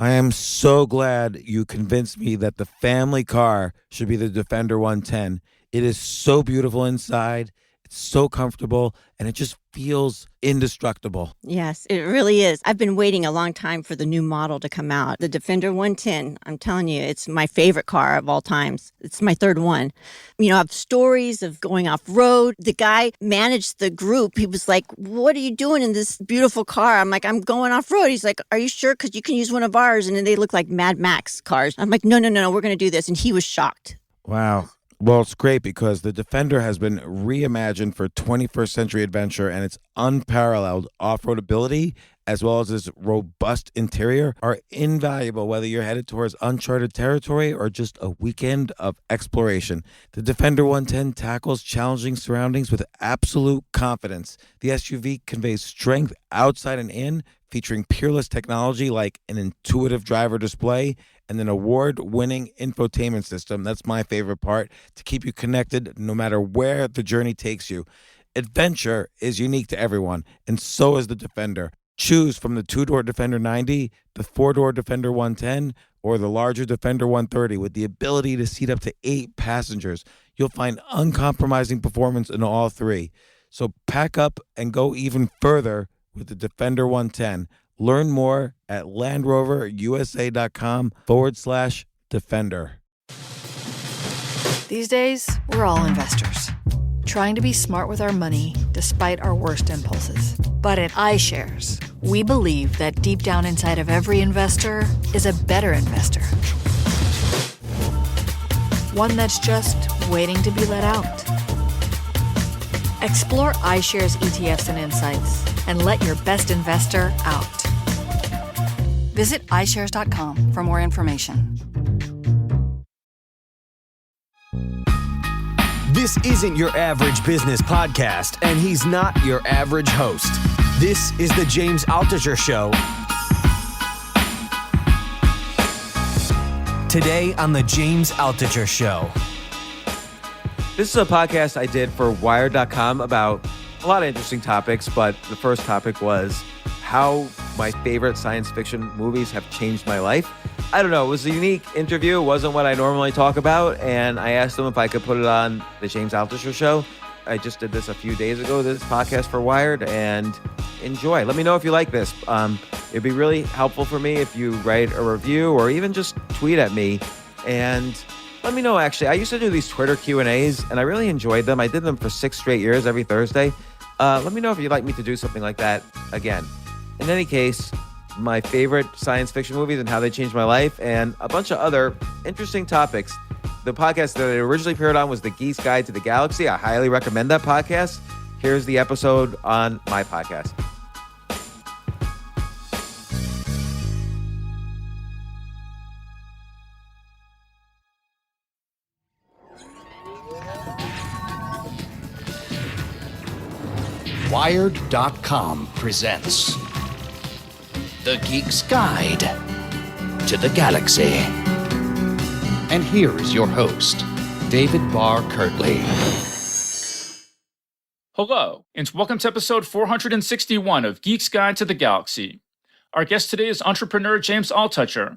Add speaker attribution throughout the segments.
Speaker 1: I am so glad you convinced me that the family car should be the Defender 110. It is so beautiful inside, it's so comfortable, and it just feels indestructible.
Speaker 2: Yes, it really is. I've been waiting a long time for the new model to come out. The Defender 110, I'm telling you, it's my favorite car of all times. It's my third one. You know, I have stories of going off road. The guy managed the group. He was like, "What are you doing in this beautiful car?" I'm like, "I'm going off road." He's like, "Are you sure? Because you can use one of ours." And then they look like Mad Max cars. I'm like, "No, no, no, no, we're going to do this." And he was shocked.
Speaker 1: Wow. Well, it's great because the Defender has been reimagined for 21st century adventure, and its unparalleled off-road ability as well as its robust interior are invaluable whether you're headed towards uncharted territory or just a weekend of exploration. The Defender 110 tackles challenging surroundings with absolute confidence. The SUV conveys strength outside and in, featuring peerless technology like an intuitive driver display and an award-winning infotainment system. That's my favorite part, to keep you connected no matter where the journey takes you. Adventure is unique to everyone, and so is the Defender. Choose from the two-door Defender 90, the four-door Defender 110, or the larger Defender 130 with the ability to seat up to 8 passengers. You'll find uncompromising performance in all three. So pack up and go even further with the Defender 110. Learn more at LandRoverUSA.com/Defender.
Speaker 3: These days, we're all investors, trying to be smart with our money despite our worst impulses. But at iShares, we believe that deep down inside of every investor is a better investor. One that's just waiting to be let out. Explore iShares ETFs and insights and let your best investor out. Visit iShares.com for more information.
Speaker 4: This isn't your average business podcast, and he's not your average host. This is the James Altucher Show. Today on the James Altucher Show.
Speaker 5: This is a podcast I did for Wired.com about a lot of interesting topics, but the first topic was how my favorite science fiction movies have changed my life. I don't know, it was a unique interview. It wasn't what I normally talk about, and I asked them if I could put it on the James Altucher Show. I just did this a few days ago, this podcast for Wired, and enjoy. Let me know if you like this. It'd be really helpful for me if you write a review or even just tweet at me. And let me know, actually. I used to do these Twitter Q&As, and I really enjoyed them. I did them for 6 straight years every Thursday. Let me know if you'd like me to do something like that again. In any case, my favorite science fiction movies and how they changed my life, and a bunch of other interesting topics. The podcast that I originally appeared on was The Geek's Guide to the Galaxy. I highly recommend that podcast. Here's the episode on my podcast.
Speaker 6: Wired.com presents The Geek's Guide to the Galaxy. And here is your host, David Barr Kirtley.
Speaker 7: Hello, and welcome to episode 461 of Geek's Guide to the Galaxy. Our guest today is entrepreneur James Altucher,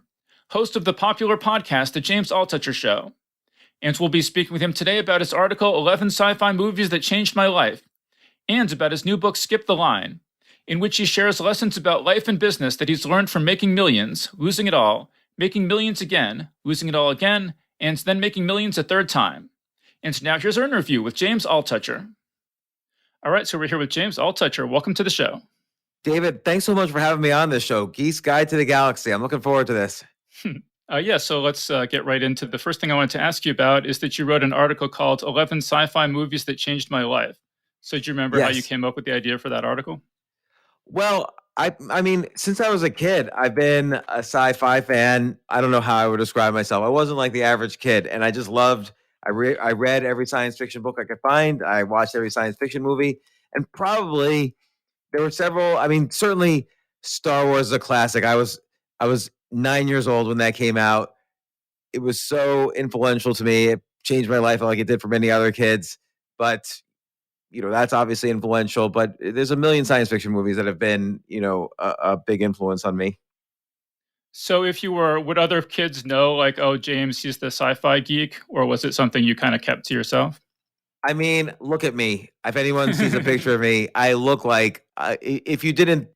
Speaker 7: host of the popular podcast The James Altucher Show. And we'll be speaking with him today about his article, 11 Sci-Fi Movies That Changed My Life, and about his new book, Skip the Line, in which he shares lessons about life and business that he's learned from making millions, losing it all, making millions again, losing it all again, and then making millions a third time. And now here's our interview with James Altucher. All right, so we're here with James Altucher. Welcome to the show.
Speaker 5: David, thanks so much for having me on this show, Geek's Guide to the Galaxy. I'm looking forward to this.
Speaker 7: So let's get right into the first thing I wanted to ask you about is that you wrote an article called 11 Sci-Fi Movies That Changed My Life. So do you remember how you came up with the idea for that article?
Speaker 5: Well, I mean, since I was a kid, I've been a sci-fi fan. I don't know how I would describe myself. I wasn't like the average kid, and I just loved, I read every science fiction book I could find. I watched every science fiction movie, and probably there were several. I mean, certainly Star Wars is a classic. I was 9 years old when that came out. It was so influential to me. It changed my life like it did for many other kids. But that's obviously influential, but there's a million science fiction movies that have been, a big influence on me.
Speaker 7: So would other kids know, like, oh, James, he's the sci-fi geek, or was it something you kind of kept to yourself?
Speaker 5: I mean, look at me. If anyone sees a picture of me, I look like if you didn't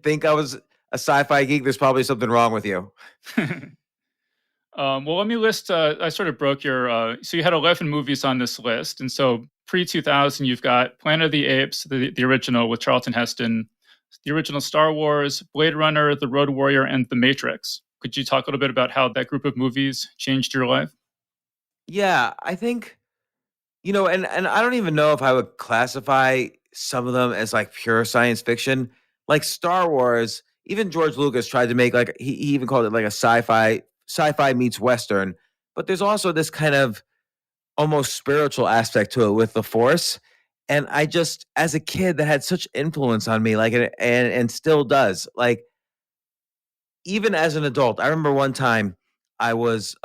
Speaker 5: think I was a sci-fi geek, there's probably something wrong with you.
Speaker 7: Well, let me list. I sort of broke your. So you had 11 movies on this list, and so pre 2000, you've got Planet of the Apes, the original with Charlton Heston, the original Star Wars, Blade Runner, The Road Warrior, and The Matrix. Could you talk a little bit about how that group of movies changed your life?
Speaker 5: Yeah, I think and I don't even know if I would classify some of them as like pure science fiction. Like Star Wars, even George Lucas tried to make like he even called it like a sci-fi meets western. But there's also this kind of almost spiritual aspect to it with the Force. And I just, as a kid, that had such influence on me, like, and still does. Like, even as an adult, I remember one time I was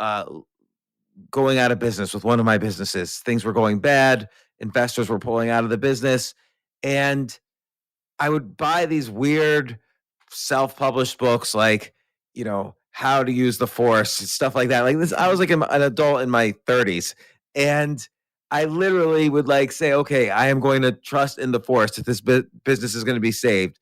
Speaker 5: going out of business with one of my businesses. Things were going bad. Investors were pulling out of the business. And I would buy these weird self-published books like, how to use the force, stuff like that. Like this, I was like an adult in my 30s. And I literally would like say, okay, I am going to trust in the force that this business is going to be saved.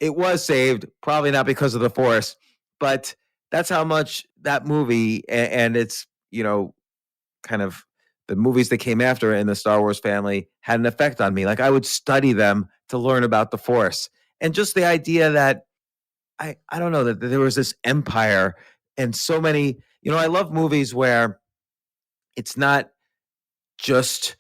Speaker 5: It was saved, probably not because of the force, but that's how much that movie and it's, kind of the movies that came after it in the Star Wars family had an effect on me. Like I would study them to learn about the Force. And just the idea that I don't know that there was this empire and so many, I love movies where it's not just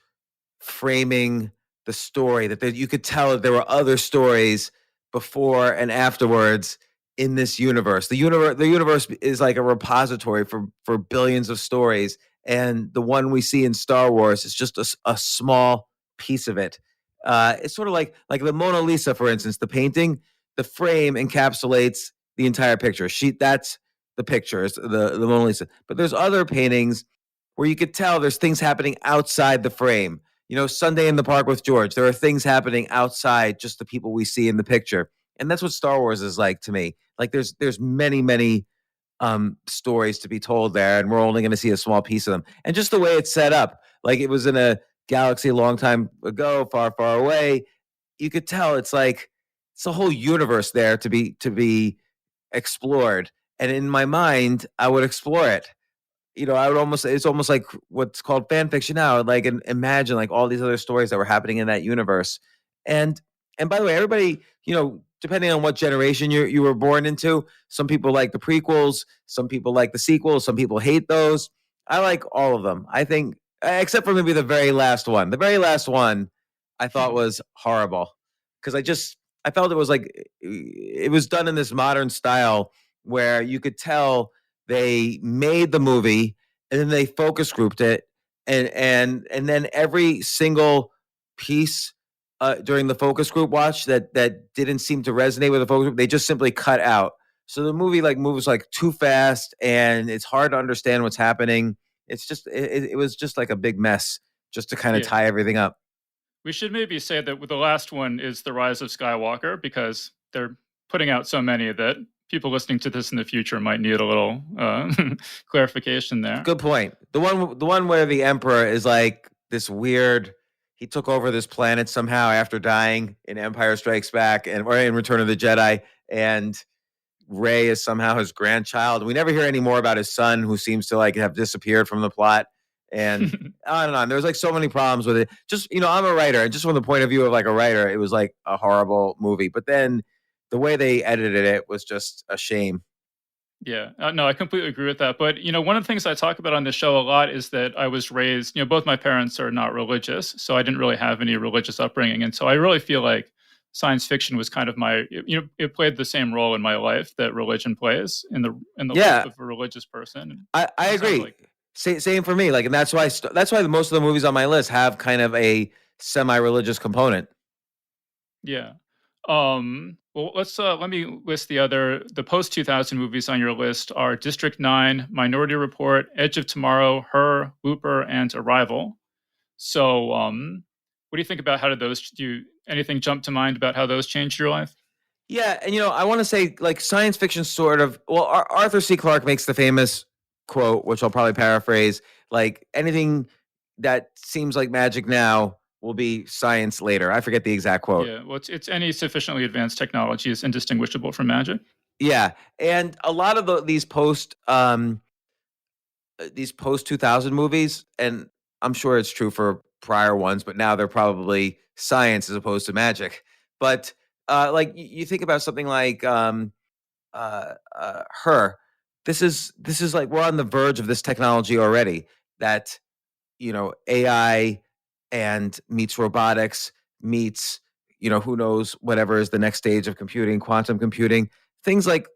Speaker 5: framing the story that you could tell that there were other stories before and afterwards in this universe. The universe is like a repository for billions of stories, and the one we see in Star Wars is just a small piece of it. It's sort of like the Mona Lisa, for instance, the painting, the frame encapsulates the entire picture. That's the picture, is the Mona Lisa. But there's other paintings where you could tell there's things happening outside the frame. Sunday in the Park with George, there are things happening outside just the people we see in the picture. And that's what Star Wars is like to me. Like there's many stories to be told there, and we're only going to see a small piece of them. And just the way it's set up, like it was in a galaxy a long time ago, far, far away. You could tell it's a whole universe there to be explored. And in my mind, I would explore it. I would it's almost like what's called fan fiction now. Like imagine like all these other stories that were happening in that universe. And and by the way, everybody, depending on what generation you were born into, some people like the prequels, some people like the sequels, some people hate those. I like all of them. I think except for maybe the very last one. The very last one I thought was horrible because I felt it was like it was done in this modern style where you could tell they made the movie and then they focus grouped it and then every single piece during the focus group watch that didn't seem to resonate with the focus group, they just simply cut out. So the movie like moves like too fast and it's hard to understand what's happening. It's just it was just like a big mess just to kind of
Speaker 7: Yeah.
Speaker 5: tie everything up.
Speaker 7: We should maybe say that the last one is The Rise of Skywalker because they're putting out so many that people listening to this in the future might need a little clarification there.
Speaker 5: Good point. The one where the emperor is like this weird. He took over this planet somehow after dying in Empire Strikes Back or in Return of the Jedi, and Rey is somehow his grandchild. We never hear any more about his son, who seems to like have disappeared from the plot. And on and on. There's like so many problems with it. Just I'm a writer, and just from the point of view of like a writer, it was like a horrible movie. But then the way they edited it was just a shame.
Speaker 7: Yeah, no, I completely agree with that. But, one of the things I talk about on the show a lot is that I was raised, both my parents are not religious. So I didn't really have any religious upbringing. And so I really feel like science fiction was kind of it played the same role in my life that religion plays in the
Speaker 5: Yeah.
Speaker 7: life of a religious person.
Speaker 5: I
Speaker 7: It sounds
Speaker 5: agree.
Speaker 7: like-
Speaker 5: Same for me. Like, and that's why most of the movies on my list have kind of a semi-religious component.
Speaker 7: Yeah. Well, let me list the post 2000 movies on your list are District 9, Minority Report, Edge of Tomorrow, Her, Looper, and Arrival. So, what do you think about how did those anything jump to mind about how those changed your life?
Speaker 5: Yeah, and I want to say like science fiction sort of. Well, Arthur C. Clarke makes the famous quote, which I'll probably paraphrase: like anything that seems like magic now will be science later. I forget the exact quote.
Speaker 7: Yeah, well, it's any sufficiently advanced technology is indistinguishable from magic.
Speaker 5: Yeah, and a lot of these post 2000 movies, and I'm sure it's true for prior ones, but now they're probably science as opposed to magic. But like you think about something like her. This is like we're on the verge of this technology already. That AI and meets robotics meets who knows whatever is the next stage of computing, quantum computing. Things like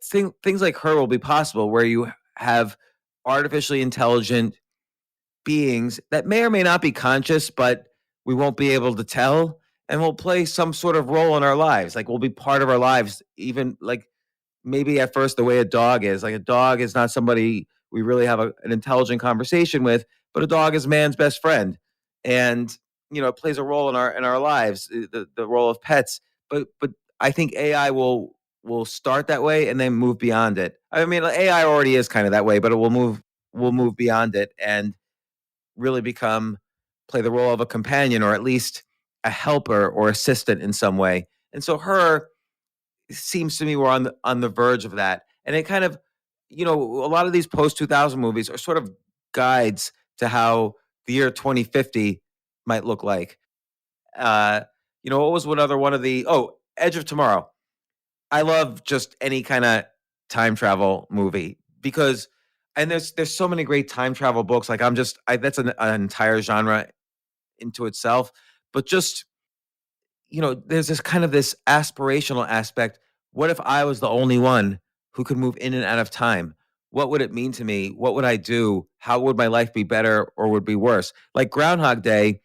Speaker 5: her will be possible where you have artificially intelligent beings that may or may not be conscious, but we won't be able to tell, and will play some sort of role in our lives. Like will be part of our lives, even like maybe at first the way a dog is. Like a dog is not somebody we really have an intelligent conversation with, but a dog is man's best friend, and it plays a role in our lives, the role of pets. But I think AI will start that way and then move beyond it. I mean, AI already is kind of that way, but it will move beyond it and really play the role of a companion, or at least a helper or assistant in some way. And so her seems to me we're on the verge of that. And it kind of, a lot of these post 2000 movies are sort of guides to how the year 2050 might look like. Uh, what was one other one of the Edge of Tomorrow. I love just any kind of time travel movie because and there's so many great time travel books. Like that's an entire genre into itself. But just there's this kind of this aspirational aspect. What if I was the only one who could move in and out of time? What would it mean to me? What would I do? How would my life be better or would be worse? Like Groundhog Day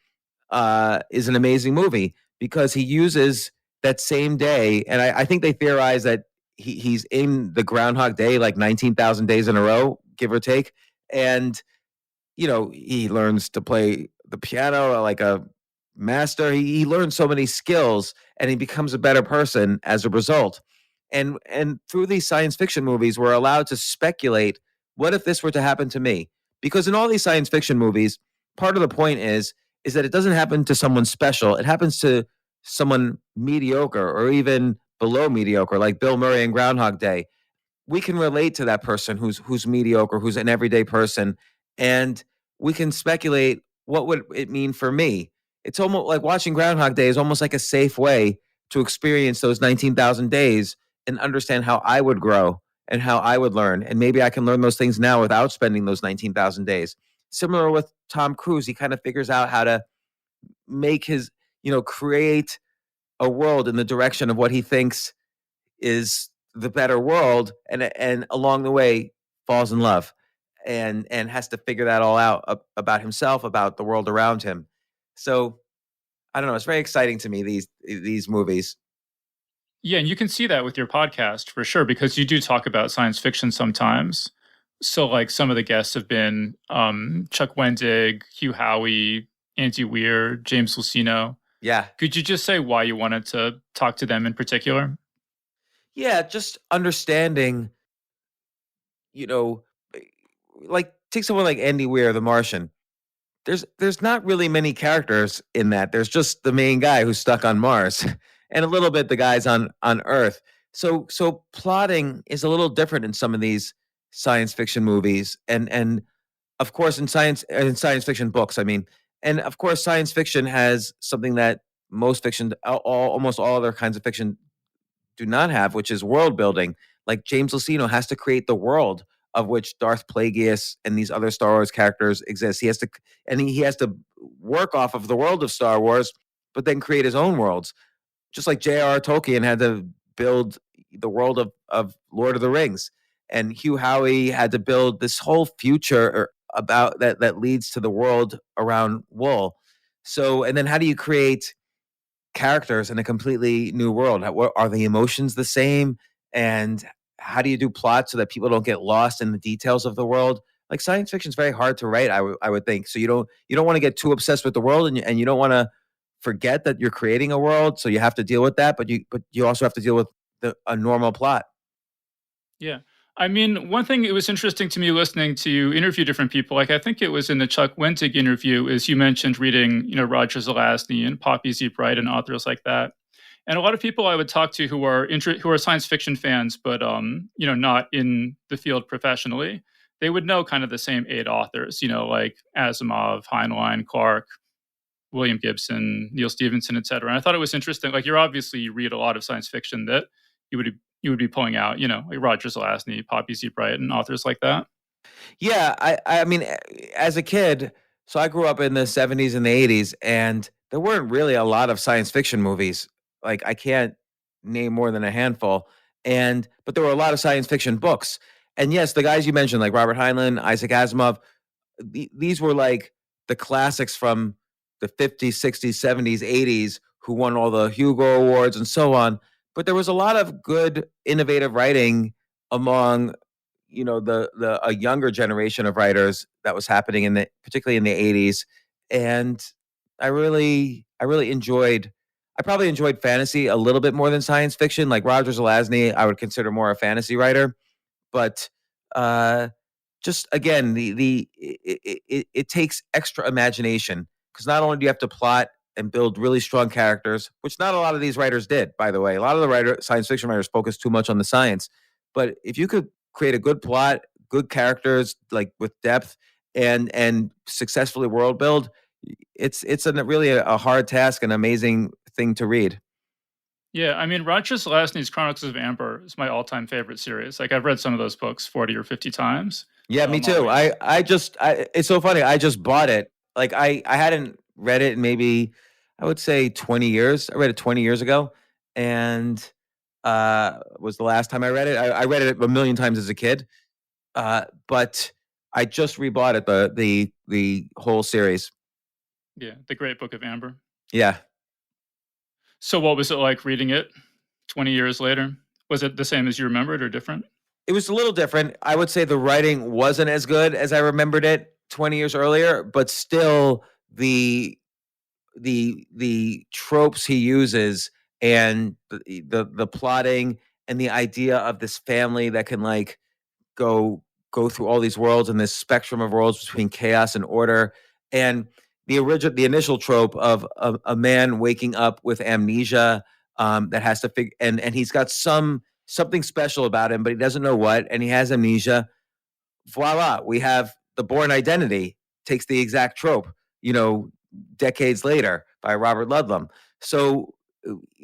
Speaker 5: is an amazing movie because he uses that same day, and I think they theorize that he's in the Groundhog Day like 19,000 days in a row, give or take, and he learns to play the piano like a master. He learns so many skills and he becomes a better person as a result. And through these science fiction movies, we're allowed to speculate, what if this were to happen to me? Because in all these science fiction movies, part of the point is that it doesn't happen to someone special. It happens to someone mediocre or even below mediocre, like Bill Murray in Groundhog Day. We can relate to that person who's mediocre, who's an everyday person, and we can speculate, what would it mean for me? It's almost like watching Groundhog Day is almost like a safe way to experience those 19,000 days and understand how I would grow and how I would learn. And maybe I can learn those things now without spending those 19,000 days. Similar with Tom Cruise, he kind of figures out how to make create a world in the direction of what he thinks is the better world, and along the way falls in love and has to figure that all out about himself, about the world around him. So I don't know, it's very exciting to me, these movies.
Speaker 7: Yeah, and you can see that with your podcast for sure, because you do talk about science fiction sometimes. So, like, some of the guests have been Chuck Wendig, Hugh Howey, Andy Weir, James Luceno.
Speaker 5: Yeah.
Speaker 7: Could you just say why you wanted to talk to them in particular?
Speaker 5: Yeah, just understanding, like take someone like Andy Weir, The Martian. There's not really many characters in that. There's just the main guy who's stuck on Mars and a little bit the guys on Earth. So plotting is a little different in some of these science fiction movies, and of course in science fiction books. I mean, and of course science fiction has something that most fiction, almost all other kinds of fiction do not have, which is world building. Like James Luceno has to create the world of which Darth Plagueis and these other Star Wars characters exist. He has to work off of the world of Star Wars, but then create his own worlds. Just like J.R.R. Tolkien had to build the world of Lord of the Rings, and Hugh Howey had to build this whole future about that leads to the world around wool. So, and then how do you create characters in a completely new world? Are the emotions the same? And how do you do plot so that people don't get lost in the details of the world? Like science fiction is very hard to write, I would think. So you don't want to get too obsessed with the world, and you don't want to forget that you're creating a world. So you have to deal with that, but you also have to deal with a normal plot.
Speaker 7: Yeah. I mean, one thing it was interesting to me listening to you interview different people, like I think it was in the Chuck Wendig interview, is you mentioned reading, Roger Zelazny and Poppy Z. Bride and authors like that. And a lot of people I would talk to who are who are science fiction fans, but not in the field professionally, they would know kind of the same 8 authors, like Asimov, Heinlein, Clarke, William Gibson, Neil Stephenson, et cetera. And I thought it was interesting. Like you read a lot of science fiction that you would be pulling out, like Roger Zelazny, Poppy Z. Bride, and authors like that.
Speaker 5: Yeah, I mean, as a kid, so I grew up in the 70s and the 80s, and there weren't really a lot of science fiction movies. Like I can't name more than a handful. But there were a lot of science fiction books. And yes, the guys you mentioned, like Robert Heinlein, Isaac Asimov, these were like the classics from the 50s, 60s, 70s, 80s who won all the Hugo Awards and so on. But there was a lot of good, innovative writing among the a younger generation of writers that was happening particularly in the 80s. And I really enjoyed. I probably enjoyed fantasy a little bit more than science fiction. Like Roger Zelazny, I would consider more a fantasy writer. But uh just again, it takes extra imagination, because not only do you have to plot and build really strong characters, which not a lot of these writers did, by the way. A lot of the science fiction writers focus too much on the science. But if you could create a good plot, good characters, like with depth, and successfully world build, it's really a hard task and amazing thing to read.
Speaker 7: Yeah, I mean, Roger Zelazny's Chronicles of Amber is my all-time favorite series. Like I've read some of those books 40 or 50 times.
Speaker 5: Yeah, me too. It's so funny. I just bought it. Like I hadn't read it in maybe, I would say 20 years. I read it 20 years ago, and was the last time I read it. I read it a million times as a kid, but I just rebought it, the whole series.
Speaker 7: Yeah, The Great Book of Amber.
Speaker 5: Yeah.
Speaker 7: So what was it like reading it 20 years later? Was it the same as you remembered or different?
Speaker 5: It was a little different. I would say the writing wasn't as good as I remembered it 20 years earlier, but still the tropes he uses, and the plotting, and the idea of this family that can like go through all these worlds and this spectrum of worlds between chaos and order, and the initial trope of a man waking up with amnesia, that has to figure, and he's got something special about him, but he doesn't know what, and he has amnesia. Voila, we have the Bourne Identity, takes the exact trope, decades later, by Robert Ludlum. So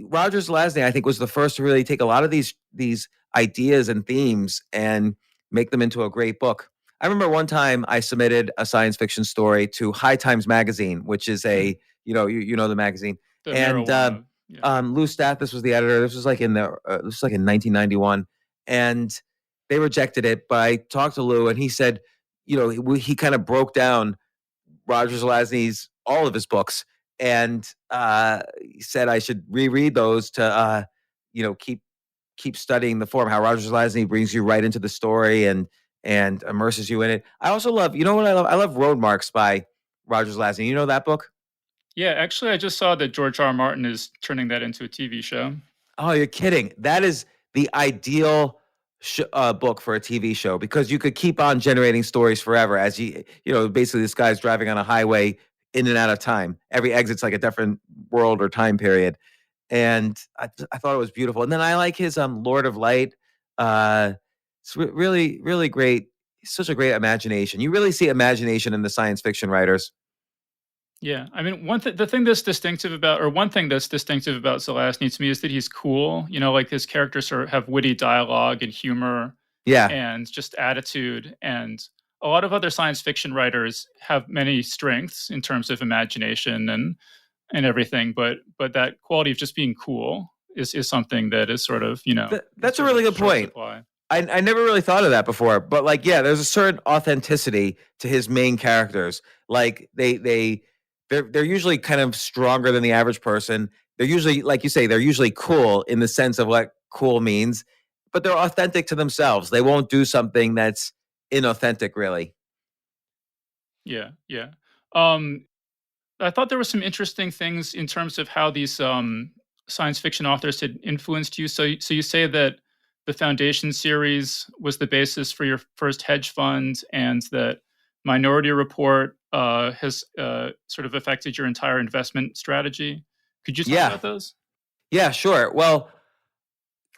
Speaker 5: Roger Zelazny, I think, was the first to really take a lot of these ideas and themes and make them into a great book. I remember one time I submitted a science fiction story to High Times magazine, which is you know the magazine,
Speaker 7: The
Speaker 5: and
Speaker 7: marijuana. Yeah.
Speaker 5: Lou Stathis was the editor. This was like in 1991, and they rejected it. But I talked to Lou, and he said, he kind of broke down Roger Zelazny's all of his books, and he said I should reread those to keep studying the form. How Roger Zelazny brings you right into the story and immerses you in it. I also love, what I love? I love Road Marks by Roger Zelazny. You know that book?
Speaker 7: Yeah, actually, I just saw that George R. R. Martin is turning that into a TV show.
Speaker 5: Oh, you're kidding. That is the ideal book for a TV show, because you could keep on generating stories forever as basically this guy's driving on a highway in and out of time. Every exit's like a different world or time period. And I thought it was beautiful. And then I like his Lord of Light. It's really, really great. He's such a great imagination. You really see imagination in the science fiction writers.
Speaker 7: Yeah, I mean, one thing that's distinctive about Zelazny to me is that he's cool. Like his characters have witty dialogue and humor,
Speaker 5: Yeah.
Speaker 7: and just attitude. And a lot of other science fiction writers have many strengths in terms of imagination and everything, but that quality of just being cool is something that is sort of
Speaker 5: That's a really good point. I never really thought of that before, but there's a certain authenticity to his main characters. Like they're usually kind of stronger than the average person. They're usually, like you say, they're usually cool in the sense of what cool means, but they're authentic to themselves. They won't do something that's inauthentic, really.
Speaker 7: Yeah, yeah. I thought there were some interesting things in terms of how these science fiction authors had influenced you. So you say that the Foundation series was the basis for your first hedge fund, and that Minority Report has sort of affected your entire investment strategy. Could you talk
Speaker 5: Yeah.
Speaker 7: about those?
Speaker 5: Yeah, sure. Well,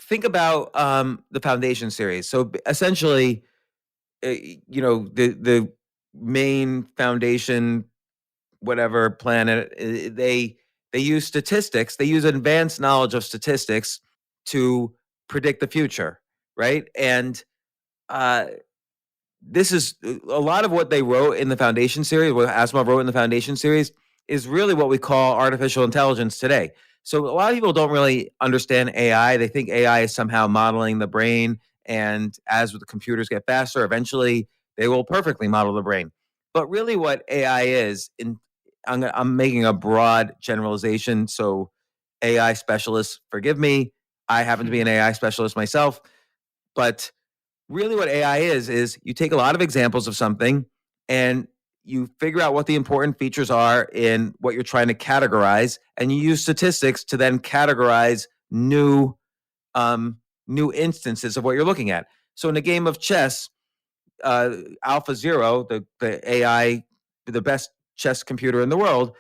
Speaker 5: think about the Foundation series. So essentially, the main Foundation, whatever planet, they use statistics. They use advanced knowledge of statistics to predict the future, right? And uh, this is a lot of what they wrote in the Foundation series, what Asimov wrote in the Foundation series, is really what we call artificial intelligence today. So a lot of people don't really understand AI. They think AI is somehow modeling the brain, and as the computers get faster, eventually they will perfectly model the brain. But really, what AI is, I'm making a broad generalization. So AI specialists, forgive me. I happen to be an AI specialist myself, but really what AI is you take a lot of examples of something and you figure out what the important features are in what you're trying to categorize, and you use statistics to then categorize new instances of what you're looking at. So in a game of chess, Alpha Zero, the AI, the best chess computer in the world,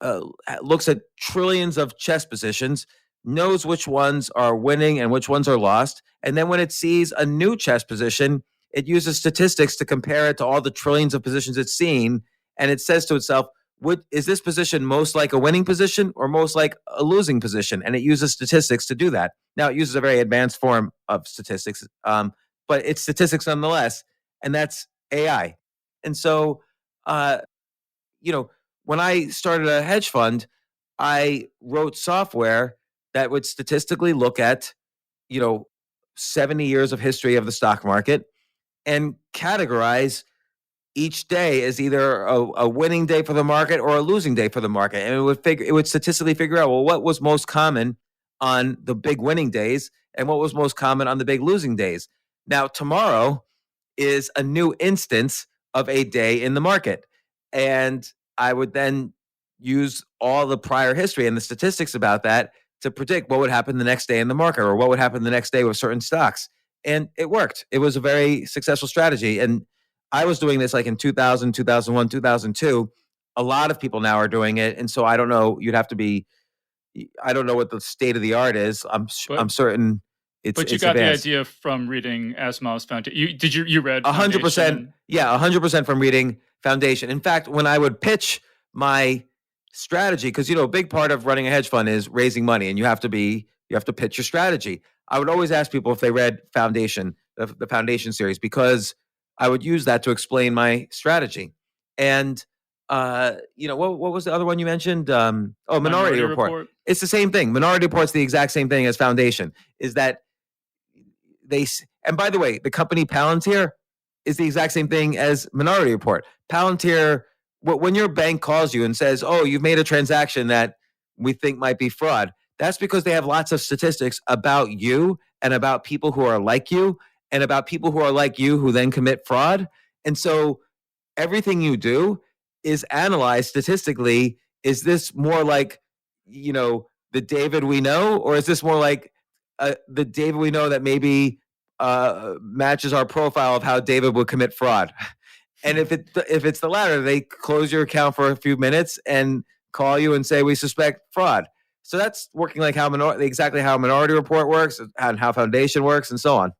Speaker 5: uh, looks at trillions of chess positions, knows which ones are winning and which ones are lost. And then when it sees a new chess position, it uses statistics to compare it to all the trillions of positions it's seen. And it says to itself, is this position most like a winning position or most like a losing position? And it uses statistics to do that. Now, it uses a very advanced form of statistics, but it's statistics nonetheless. And that's AI. And so, uh, when I started a hedge fund, I wrote software that would statistically look at, you know, 70 years of history of the stock market and categorize each day as either a winning day for the market or a losing day for the market. And it would statistically figure out, well, what was most common on the big winning days and what was most common on the big losing days. Now, tomorrow is a new instance of a day in the market. And I would then use all the prior history and the statistics about that to predict what would happen the next day in the market or what would happen the next day with certain stocks. And it worked. It was a very successful strategy. And I was doing this like in 2000, 2001, 2002. A lot of people now are doing it. And so I don't know, I don't know what the state of the art is. I'm certain
Speaker 7: but you
Speaker 5: it's
Speaker 7: got
Speaker 5: advanced.
Speaker 7: the idea from reading Asimov's Foundation. You read
Speaker 5: 100%. Yeah, 100% from reading Foundation. In fact, when I would pitch my strategy, because a big part of running a hedge fund is raising money, and you have to pitch your strategy. I would always ask people if they read Foundation, the Foundation series, because I would use that to explain my strategy. And what was the other one you mentioned? Minority Report. It's the same thing. Minority Report's the exact same thing as Foundation. Is that and by the way, the company Palantir is the exact same thing as Minority Report. Palantir, when your bank calls you and says, "Oh, you've made a transaction that we think might be fraud," that's because they have lots of statistics about you and about people who are like you and about people who are like you who then commit fraud. And so everything you do is analyzed statistically. Is this more like, the David we know, or is this more like the David we know that maybe matches our profile of how David would commit fraud? And if it's the latter, they close your account for a few minutes and call you and say we suspect fraud. So that's working like exactly how Minority Report works and how Foundation works and so on.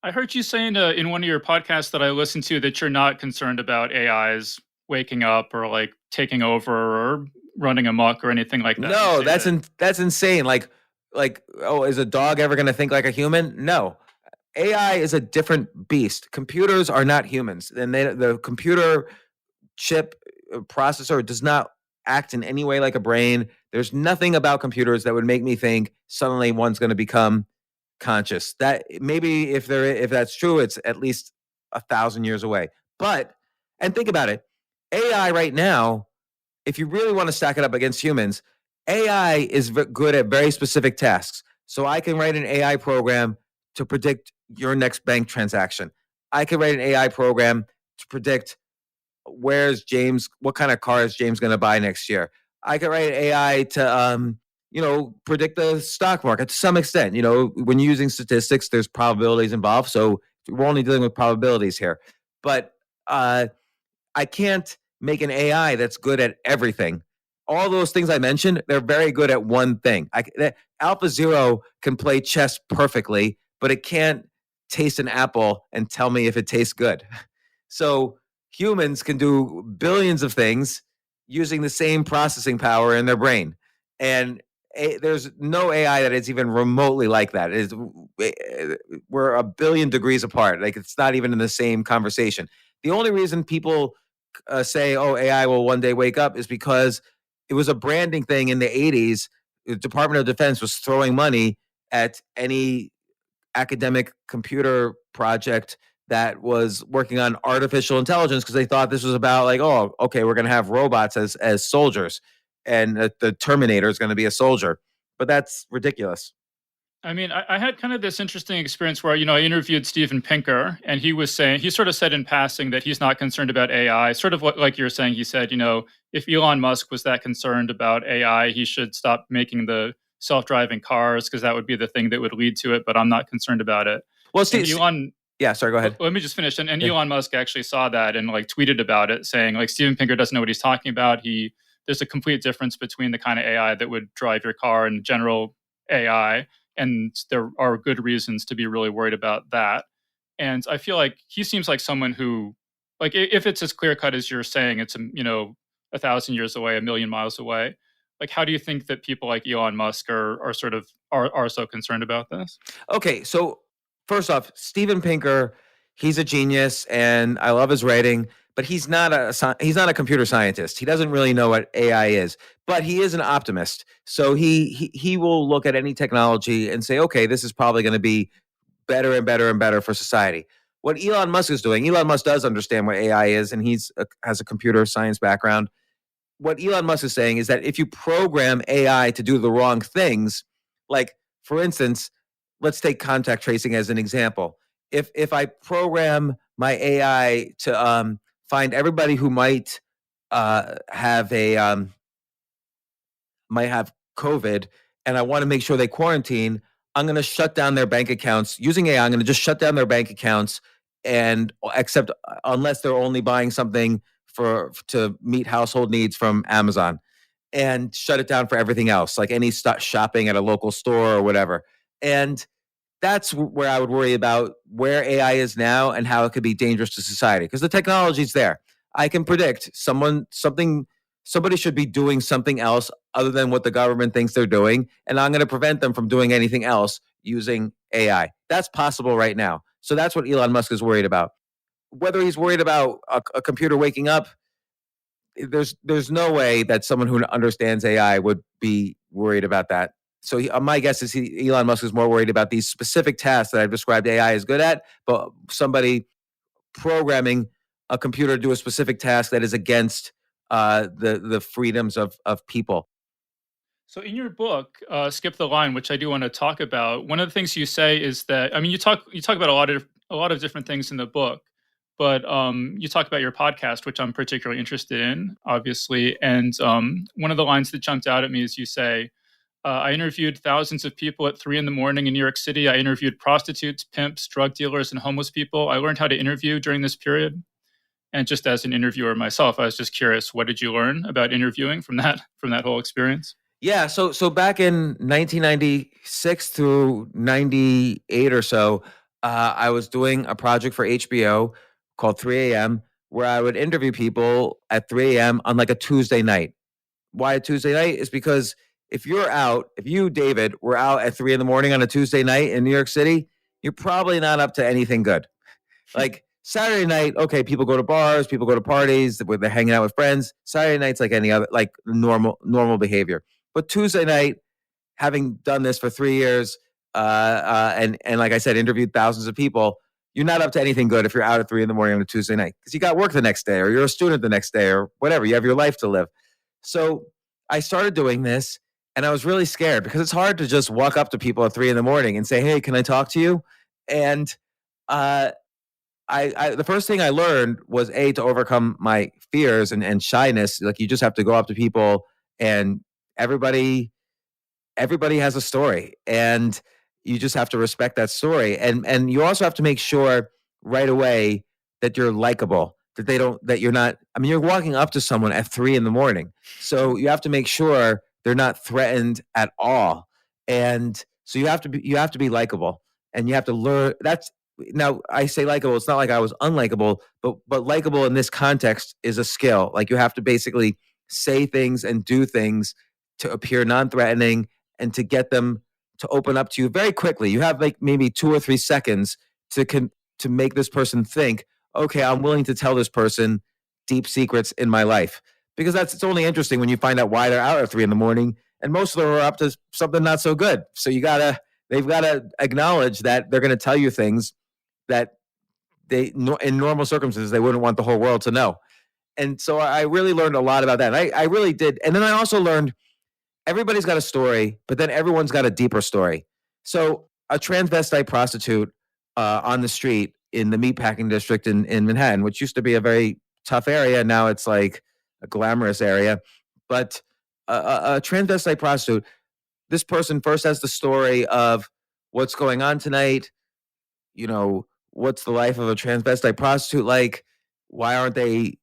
Speaker 7: I heard you saying in one of your podcasts that I listened to that you're not concerned about AIs waking up or like taking over or running amok or anything like that.
Speaker 5: No, that's insane. Like, is a dog ever going to think like a human? No. AI is a different beast. Computers are not humans, and the computer chip processor does not act in any way like a brain. There's nothing about computers that would make me think suddenly one's going to become conscious. That maybe if that's true, it's at least 1,000 years away. And think about it, AI right now, if you really want to stack it up against humans, AI is good at very specific tasks. So I can write an AI program to predict your next bank transaction. I can write an AI program to predict what kind of car is James going to buy next year. I can write an AI to, predict the stock market to some extent. When you're using statistics, there's probabilities involved. So we're only dealing with probabilities here. But I can't make an AI that's good at everything. All those things I mentioned, they're very good at one thing. Alpha Zero can play chess perfectly, but it can't taste an apple and tell me if it tastes good. So humans can do billions of things using the same processing power in their brain. And there's no AI that is even remotely like that. We're a billion degrees apart. Like, it's not even in the same conversation. The only reason people say, oh, AI will one day wake up is because it was a branding thing in the 80s. The Department of Defense was throwing money at any academic computer project that was working on artificial intelligence because they thought this was about, like, oh, okay, we're going to have robots as soldiers, and the Terminator is going to be a soldier. But that's ridiculous.
Speaker 7: I mean, I had kind of this interesting experience where, I interviewed Steven Pinker, and he sort of said in passing that he's not concerned about AI, sort of like you're saying. He said, if Elon Musk was that concerned about AI, he should stop making the self-driving cars because that would be the thing that would lead to it, but I'm not concerned about it.
Speaker 5: Well, Steve, yeah, sorry, go ahead.
Speaker 7: Let me just finish. And Elon Musk actually saw that and tweeted about it, saying Steven Pinker doesn't know what he's talking about. There's a complete difference between the kind of AI that would drive your car and general AI. And there are good reasons to be really worried about that. And I feel like he seems like someone who, if it's as clear cut as you're saying, it's 1,000 years away, 1,000,000 miles away. How do you think that people like Elon Musk are so concerned about this?
Speaker 5: Okay, so first off, Steven Pinker, he's a genius, and I love his writing. But he's not a computer scientist. He doesn't really know what AI is, but he is an optimist. So he will look at any technology and say, okay, this is probably going to be better and better and better for society. What Elon Musk is doing, Elon Musk does understand what AI is, and has a computer science background. What Elon Musk is saying is that if you program AI to do the wrong things, like, for instance, let's take contact tracing as an example. If I program my AI to find everybody who might have COVID, and I want to make sure they quarantine, I'm going to shut down their bank accounts using AI. I'm going to just shut down their bank accounts, and except unless they're only buying something to meet household needs from Amazon, and shut it down for everything else, like any shopping at a local store or whatever. And that's where I would worry about where AI is now and how it could be dangerous to society, because the technology's there. I can predict somebody should be doing something else other than what the government thinks they're doing, and I'm going to prevent them from doing anything else using AI. That's possible right now. So that's what Elon Musk is worried about. Whether he's worried about a computer waking up, there's no way that someone who understands AI would be worried about that. So my guess is Elon Musk is more worried about these specific tasks that I've described AI is good at, but somebody programming a computer to do a specific task that is against the freedoms of people.
Speaker 7: So in your book, Skip the Line, which I do want to talk about, one of the things you say is that, you talk about a lot of different things in the book, but you talk about your podcast, which I'm particularly interested in, obviously. And one of the lines that jumped out at me is you say, I interviewed thousands of people at 3 a.m. in New York City. I interviewed prostitutes, pimps, drug dealers, and homeless people. I learned how to interview during this period. And just as an interviewer myself, I was just curious, what did you learn about interviewing from that whole experience?
Speaker 5: Yeah, so back in 1996 through 98 or so, I was doing a project for HBO called 3 a.m., where I would interview people at 3 a.m. on like a Tuesday night. Why a Tuesday night? Is because if you, David, were out at 3 a.m. on a Tuesday night in New York City, you're probably not up to anything good. Like Saturday night, okay, people go to bars, people go to parties, where they're hanging out with friends. Saturday night's like any other, like normal behavior. But Tuesday night, having done this for 3 years, and like I said, interviewed thousands of people, you're not up to anything good if you're out at 3 a.m. on a Tuesday night, because you got work the next day, or you're a student the next day, or whatever. You have your life to live. So I started doing this, and I was really scared because it's hard to just walk up to people at 3 a.m. and say, "Hey, can I talk to you?" And I the first thing I learned was to overcome my fears and shyness. Like, you just have to go up to people, and everybody everybody has a story, and you just have to respect that story. And you also have to make sure right away that you're likable, that they don't that you're not. I mean, you're walking up to someone at 3 a.m, so you have to make sure they're not threatened at all. And so you have to be likable, and you have to learn. That's now I say likable. It's not like I was unlikable, but likable in this context is a skill. Like you have to basically say things and do things to appear non-threatening and to get them to open up to you very quickly. You have like maybe 2 or 3 seconds to make this person think, okay, I'm willing to tell this person deep secrets in my life. Because it's only interesting when you find out why they're out at 3 a.m, and most of them are up to something not so good. So they've gotta acknowledge that they're gonna tell you things that in normal circumstances they wouldn't want the whole world to know. And so I really learned a lot about that. And I really did. And then I also learned everybody's got a story, but then everyone's got a deeper story. So a transvestite prostitute on the street in the meatpacking district in Manhattan, which used to be a very tough area, now it's like a glamorous area. But a transvestite prostitute, this person first has the story of what's going on tonight. What's the life of a transvestite prostitute like? Why aren't they,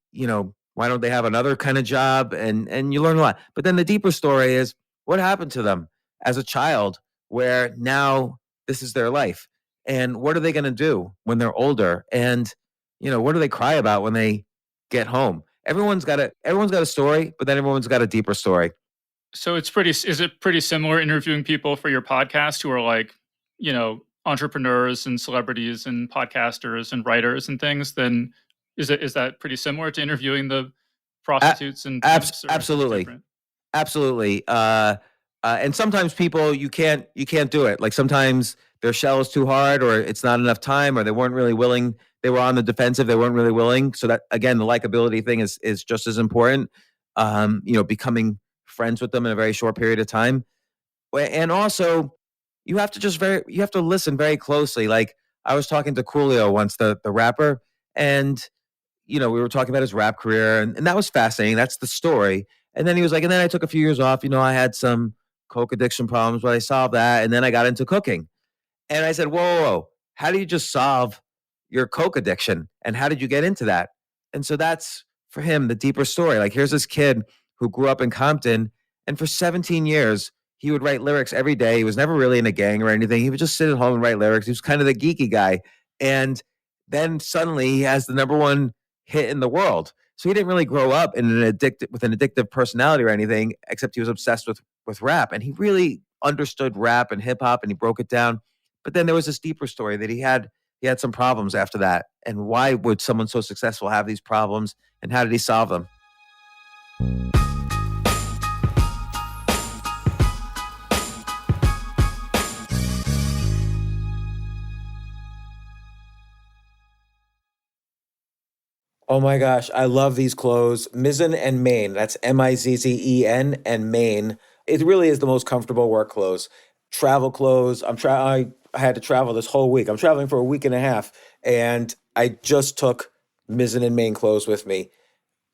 Speaker 5: why don't they have another kind of job? And you learn a lot. But then the deeper story is what happened to them as a child, where now this is their life. And what are they going to do when they're older? And, what do they cry about when they get home? Everyone's got a story, but then everyone's got a deeper story.
Speaker 7: So is it pretty similar interviewing people for your podcast who are like, entrepreneurs and celebrities and podcasters and writers and things? Then is that pretty similar to interviewing the prostitutes and pimps, or
Speaker 5: absolutely.
Speaker 7: different?
Speaker 5: Absolutely. And sometimes people you can't do it. Like sometimes their shell is too hard, or it's not enough time, or they weren't really willing. They were on the defensive. They weren't really willing. So that again, the likability thing is just as important. Becoming friends with them in a very short period of time, and also you have to listen very closely. Like I was talking to Coolio once, the rapper, and we were talking about his rap career, and that was fascinating. That's the story. And then he was like, and then I took a few years off. I had some coke addiction problems, but I solved that. And then I got into cooking. And I said, whoa, whoa, whoa. How do you just solve your coke addiction? And how did you get into that? And so that's for him the deeper story. Like here's this kid who grew up in Compton, and for 17 years, he would write lyrics every day. He was never really in a gang or anything. He would just sit at home and write lyrics. He was kind of the geeky guy. And then suddenly he has the number one hit in the world. So he didn't really grow up with an addictive personality or anything, except he was obsessed with rap. And he really understood rap and hip hop, and he broke it down. But then there was this deeper story that he had some problems after that. And why would someone so successful have these problems? And how did he solve them? Oh my gosh, I love these clothes. Mizzen and Main. That's Mizzen and Main. It really is the most comfortable work clothes. Travel clothes. I had to travel this whole week. I'm traveling for a week and a half, and I just took Mizzen and Main clothes with me.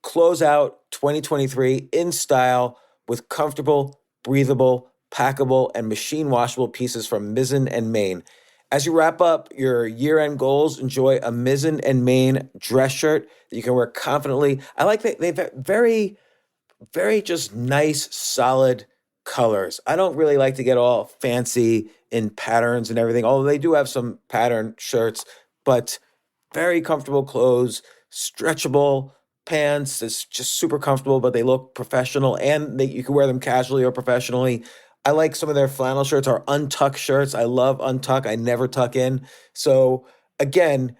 Speaker 5: Close out 2023 in style with comfortable, breathable, packable, and machine washable pieces from Mizzen and Main. As you wrap up your year-end goals, enjoy a Mizzen and Main dress shirt that you can wear confidently. I like that they've very, very just nice, solid colors. I don't really like to get all fancy in patterns and everything, although they do have some pattern shirts, but very comfortable clothes, stretchable pants. It's just super comfortable, but they look professional, and you can wear them casually or professionally. I like some of their flannel shirts or untuck shirts. I love untuck. I never tuck in. So again,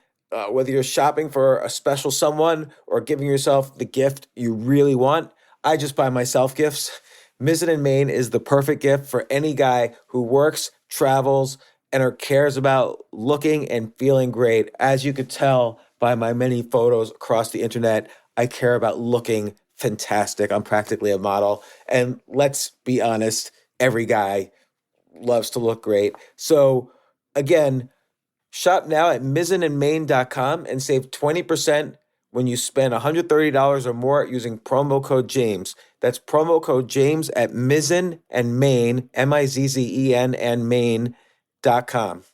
Speaker 5: whether you're shopping for a special someone or giving yourself the gift you really want, I just buy myself gifts. Mizzen and Main is the perfect gift for any guy who works, travels, and or cares about looking and feeling great. As you could tell by my many photos across the internet, I care about looking fantastic. I'm practically a model. And let's be honest, every guy loves to look great. So again, shop now at mizzenandmain.com and save 20% when you spend $130 or more using promo code James. That's promo code James at Mizzen and Maine, Mizzen and Maine.com.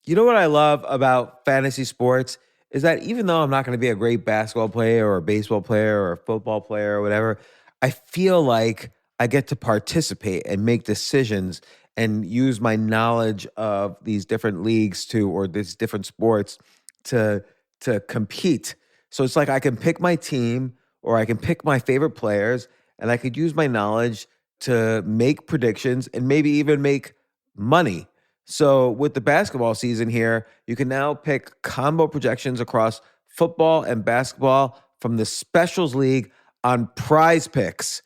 Speaker 5: You know what I love about fantasy sports is that even though I'm not going to be a great basketball player or a baseball player or a football player or whatever, I feel like I get to participate and make decisions and use my knowledge of these different leagues or these different sports to compete. So it's like I can pick my team or I can pick my favorite players and I could use my knowledge to make predictions and maybe even make money. So with the basketball season here, you can now pick combo projections across football and basketball from the Specials League on Prize Picks.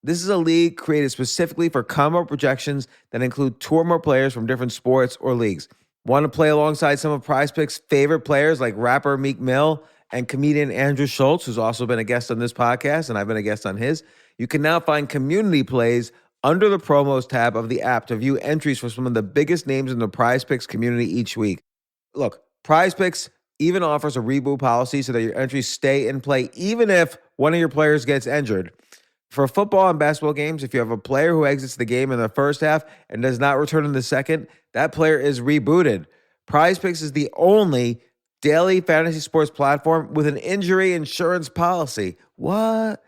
Speaker 5: This is a league created specifically for combo projections that include two or more players from different sports or leagues. Want to play alongside some of Prize Picks' favorite players like rapper Meek Mill and comedian Andrew Schultz, who's also been a guest on this podcast, and I've been a guest on his? You can now find community plays under the promos tab of the app to view entries for some of the biggest names in the Prize Picks community each week. Look, Prize Picks even offers a reboot policy so that your entries stay in play even if one of your players gets injured. For football and basketball games, if you have a player who exits the game in the first half and does not return in the second, that player is rebooted. Prize Picks is the only daily fantasy sports platform with an injury insurance policy. What?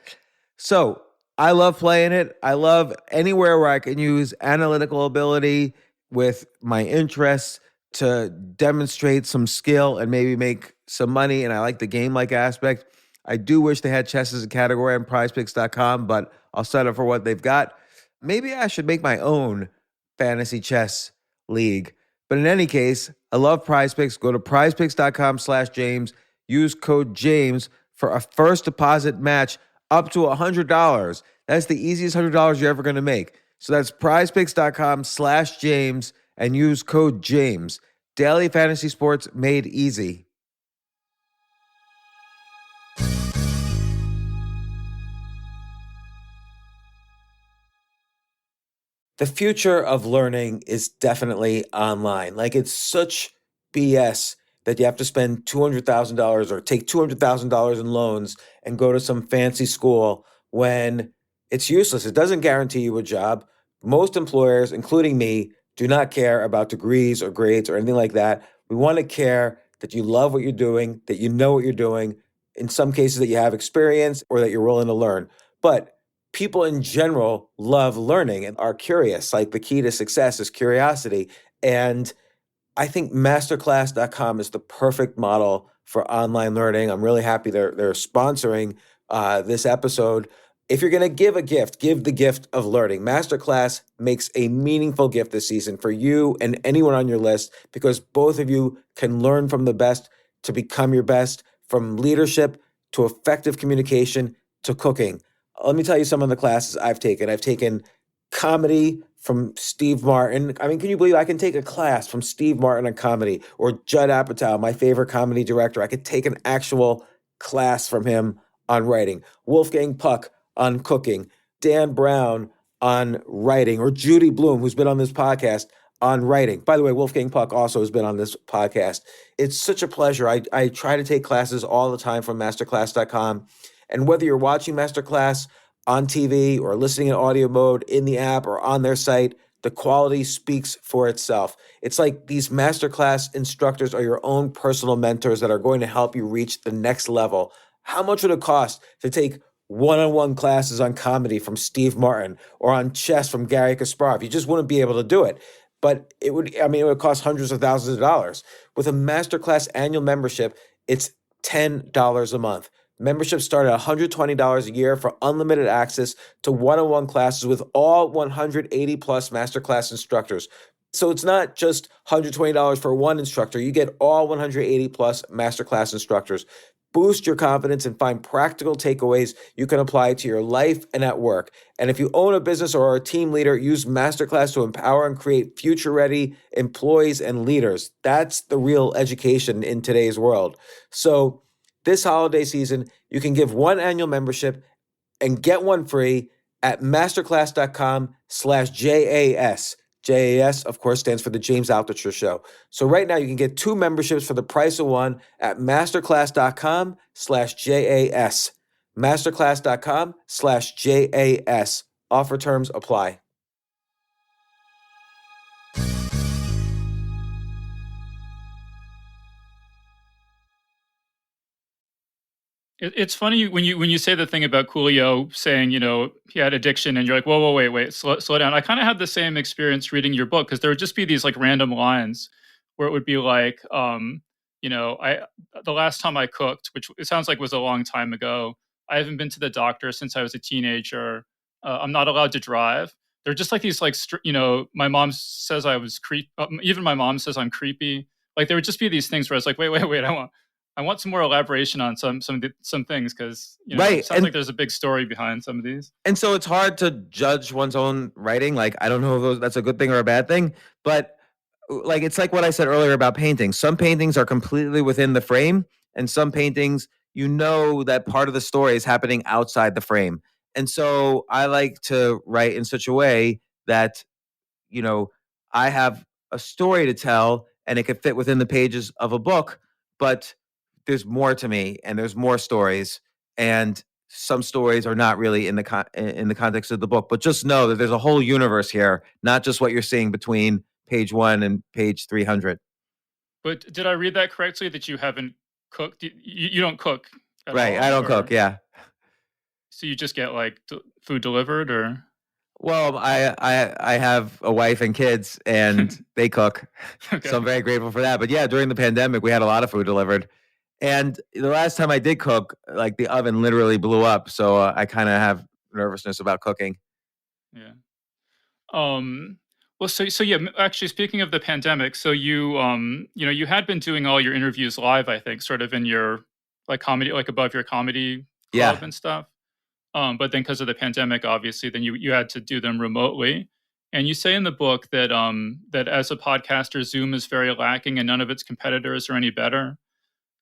Speaker 5: So I love playing it. I love anywhere where I can use analytical ability with my interests to demonstrate some skill and maybe make some money. And I like the game-like aspect. I do wish they had chess as a category on prizepicks.com, but I'll settle for what they've got. Maybe I should make my own fantasy chess league. But in any case, I love Prize Picks. Go to prizepicks.com/James. Use code James for a first deposit match up to $100. That's the easiest $100 you're ever going to make. So that's prizepicks.com/James and use code James. Daily fantasy sports made easy. The future of learning is definitely online. Like, it's such BS that you have to spend $200,000 or take $200,000 in loans and go to some fancy school when it's useless. It doesn't guarantee you a job. Most employers, including me, do not care about degrees or grades or anything like that. We want to care that you love what you're doing, that you know what you're doing, in some cases that you have experience or that you're willing to learn. But people in general love learning and are curious. Like, the key to success is curiosity. And I think masterclass.com is the perfect model for online learning. I'm really happy they're sponsoring this episode. If you're going to give a gift, give the gift of learning. Masterclass makes a meaningful gift this season for you and anyone on your list, because both of you can learn from the best to become your best, from leadership to effective communication to cooking. Let me tell you some of the classes I've taken. I've taken comedy from Steve Martin. I mean, can you believe I can take a class from Steve Martin on comedy, or Judd Apatow, my favorite comedy director? I could take an actual class from him on writing. Wolfgang Puck on cooking. Dan Brown on writing, or Judy Bloom, who's been on this podcast, on writing. By the way, Wolfgang Puck also has been on this podcast. It's such a pleasure. I try to take classes all the time from masterclass.com. And whether you're watching Masterclass on TV or listening in audio mode in the app or on their site, the quality speaks for itself. It's like these Masterclass instructors are your own personal mentors that are going to help you reach the next level. How much would it cost to take one-on-one classes on comedy from Steve Martin or on chess from Gary Kasparov? You just wouldn't be able to do it. But it would cost hundreds of thousands of dollars. With a Masterclass annual membership, it's $10 a month. Memberships start at $120 a year for unlimited access to one-on-one classes with all 180 plus Masterclass instructors. So it's not just $120 for one instructor. You get all 180 plus Masterclass instructors. Boost your confidence and find practical takeaways you can apply to your life and at work. And if you own a business or are a team leader, use Masterclass to empower and create future-ready employees and leaders. That's the real education in today's world. So this holiday season, you can give one annual membership and get one free at masterclass.com/JAS. JAS, of course, stands for the James Altucher Show. So right now you can get 2 memberships for the price of one at masterclass.com/JAS. Masterclass.com/JAS. Offer terms apply.
Speaker 7: It's funny when you say the thing about Coolio saying, he had addiction, and you're like, whoa, wait, slow down. I kind of had the same experience reading your book, because there would just be these like random lines where it would be like, I the last time I cooked, which it sounds like was a long time ago. I haven't been to the doctor since I was a teenager. I'm not allowed to drive. They're just like these like, my mom says I was even my mom says I'm creepy. Like there would just be these things where I was like, wait, I want some more elaboration on some things, because
Speaker 5: Right,
Speaker 7: it sounds
Speaker 5: and-
Speaker 7: like there's a big story behind some of these.
Speaker 5: And so it's hard to judge one's own writing. Like, I don't know if that's a good thing or a bad thing, but like, it's like what I said earlier about paintings. Some paintings are completely within the frame, and some paintings, that part of the story is happening outside the frame. And so I like to write in such a way that, I have a story to tell and it could fit within the pages of a book, but there's more to me and there's more stories, and some stories are not really in the context of the book, but just know that there's a whole universe here, not just what you're seeing between page 1 and page 300.
Speaker 7: But did I read that correctly, that you haven't cooked? You don't cook at
Speaker 5: Right,
Speaker 7: all,
Speaker 5: I don't
Speaker 7: or-
Speaker 5: cook, yeah.
Speaker 7: So you just get like food delivered, or?
Speaker 5: Well, I have a wife and kids, and they cook,
Speaker 7: Okay.
Speaker 5: so I'm very grateful for that. But yeah, during the pandemic, we had a lot of food delivered, and the last time I did cook, like the oven literally blew up, so I kind of have nervousness about cooking.
Speaker 7: Yeah. Well, so yeah. Actually, speaking of the pandemic, so you had been doing all your interviews live, I think, sort of in your like comedy, like above your comedy club
Speaker 5: Yeah.
Speaker 7: and stuff. But then because of the pandemic, obviously, then you had to do them remotely. And you say in the book that that as a podcaster, Zoom is very lacking, and none of its competitors are any better.